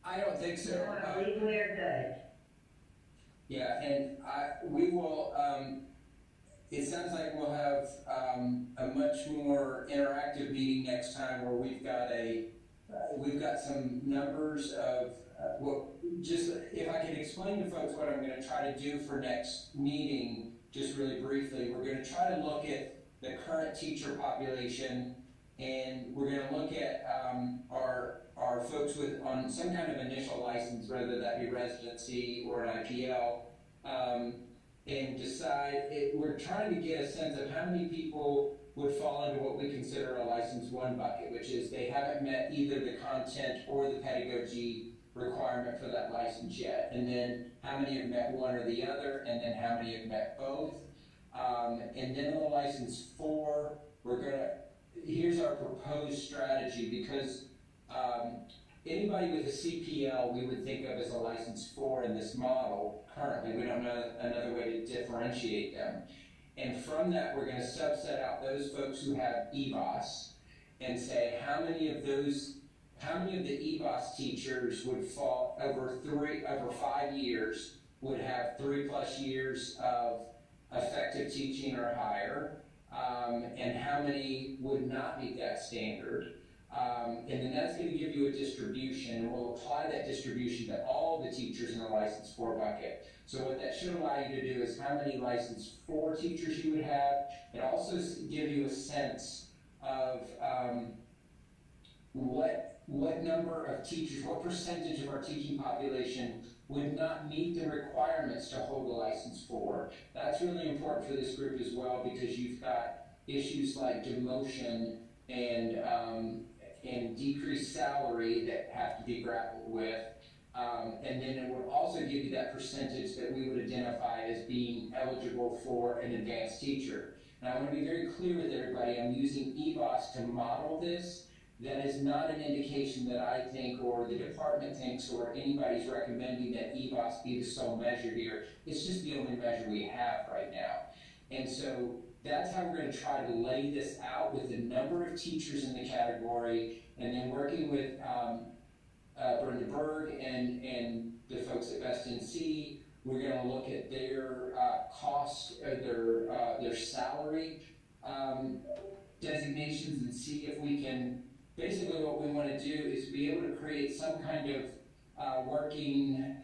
I don't think so. No, I believe we are good. Yeah, and we will, it sounds like we'll have a much more interactive meeting next time where we've got some numbers of just if I can explain to folks what I'm going to try to do for next meeting, just really briefly. We're going to try to look at the current teacher population, and we're going to look at our folks on some kind of initial license, whether that be residency or an IPL, and decide, we're trying to get a sense of how many people would fall into what we consider a license 1 bucket, which is they haven't met either the content or the pedagogy requirement for that license yet, and then how many have met one or the other, and then how many have met both. And then on the license 4, here's our proposed strategy, because anybody with a CPL we would think of as a license 4 in this model currently. We don't know another way to differentiate them. And from that, we're going to subset out those folks who have EBOS and say how many of the EBOS teachers would fall over 5 years, would have 3+ years of effective teaching or higher, and how many would not meet that standard. And then that's going to give you a distribution, and we'll apply that distribution to all the teachers in the license 4 bucket. So what that should allow you to do is how many license 4 teachers you would have. It also give you a sense of what number of teachers, what percentage of our teaching population would not meet the requirements to hold a license 4. That's really important for this group as well, because you've got issues like demotion and decreased salary that have to be grappled with. And then it would also give you that percentage that we would identify as being eligible for an advanced teacher. And I want to be very clear with everybody, I'm using EBOS to model this. That is not an indication that I think, or the department thinks, or anybody's recommending that EBOS be the sole measure here. It's just the only measure we have right now. And so that's how we're going to try to lay this out with the number of teachers in the category, and then working with Brenda Berg and the folks at Best NC. We're going to look at their cost, their salary designations, and see if we can. Basically, what we want to do is be able to create some kind of working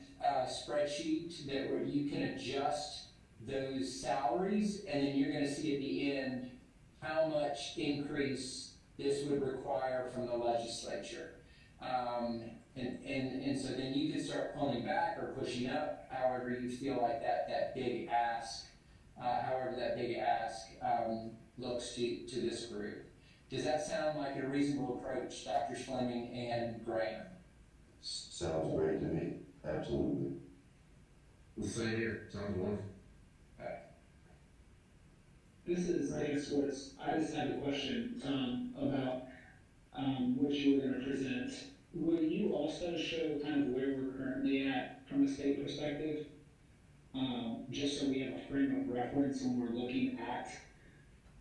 spreadsheet that where you can adjust those salaries, and then you're going to see at the end how much increase this would require from the legislature. And so then you can start pulling back or pushing up however you feel like that big ask, however that big ask looks to this group. Does that sound like a reasonable approach, Dr. Fleming and Graham? Sounds great to me, absolutely. Same here, sounds wonderful. This is Dave Swartz. I just had a question, Tom, about what you were going to present. Will you also show kind of where we're currently at from a state perspective? Just so we have a frame of reference when we're looking at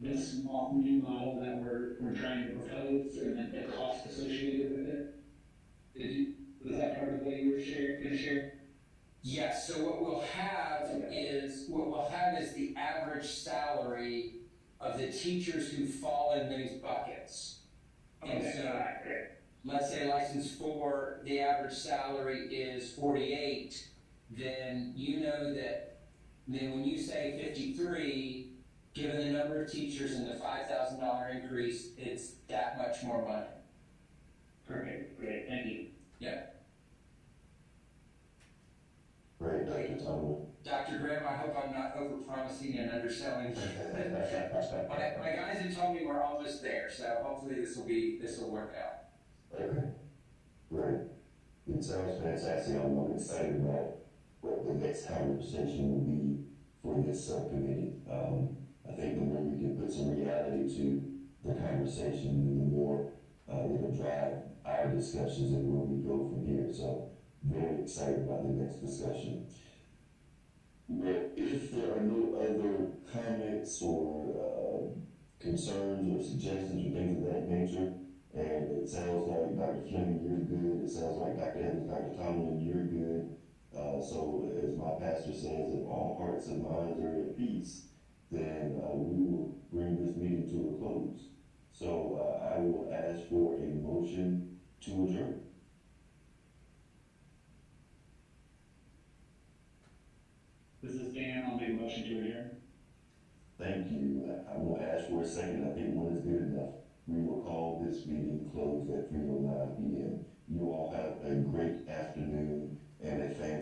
this new model that we're trying to propose and the cost associated with it? Was that part of what you were going to share? Yes, so what we'll have is the average salary of the teachers who fall in these buckets. And so, let's say license 4, the average salary is 48, then you know that, then when you say 53, given the number of teachers and the $5,000 increase, it's that much more money. Perfect, great, thank you. Yeah. Great, Dr. Tomlin. Dr. Graham, I hope I'm not over-promising and underselling. my guys have told me we're almost there, so hopefully this will work out. Okay, great. It sounds fantastic. I'm excited about what the next conversation will be for this subcommittee. I think the more we can put some reality to the conversation, the more it'll drive our discussions and where we go from here. So very excited about the next discussion. Well, if there are no other comments or concerns or suggestions or things of that nature, and it sounds like Dr. Fleming, you're good. It sounds like Dr. Evans, Dr. Tomlin, you're good. So as my pastor says, if all hearts and minds are at peace, then we will bring this meeting to a close. So I will ask for a motion to adjourn. This is Dan, I'll make a motion to adjourn. Thank you. I will ask for a second. I think one is good enough. We will call this meeting closed at 3:09 p.m. You all have a great afternoon and a fantastic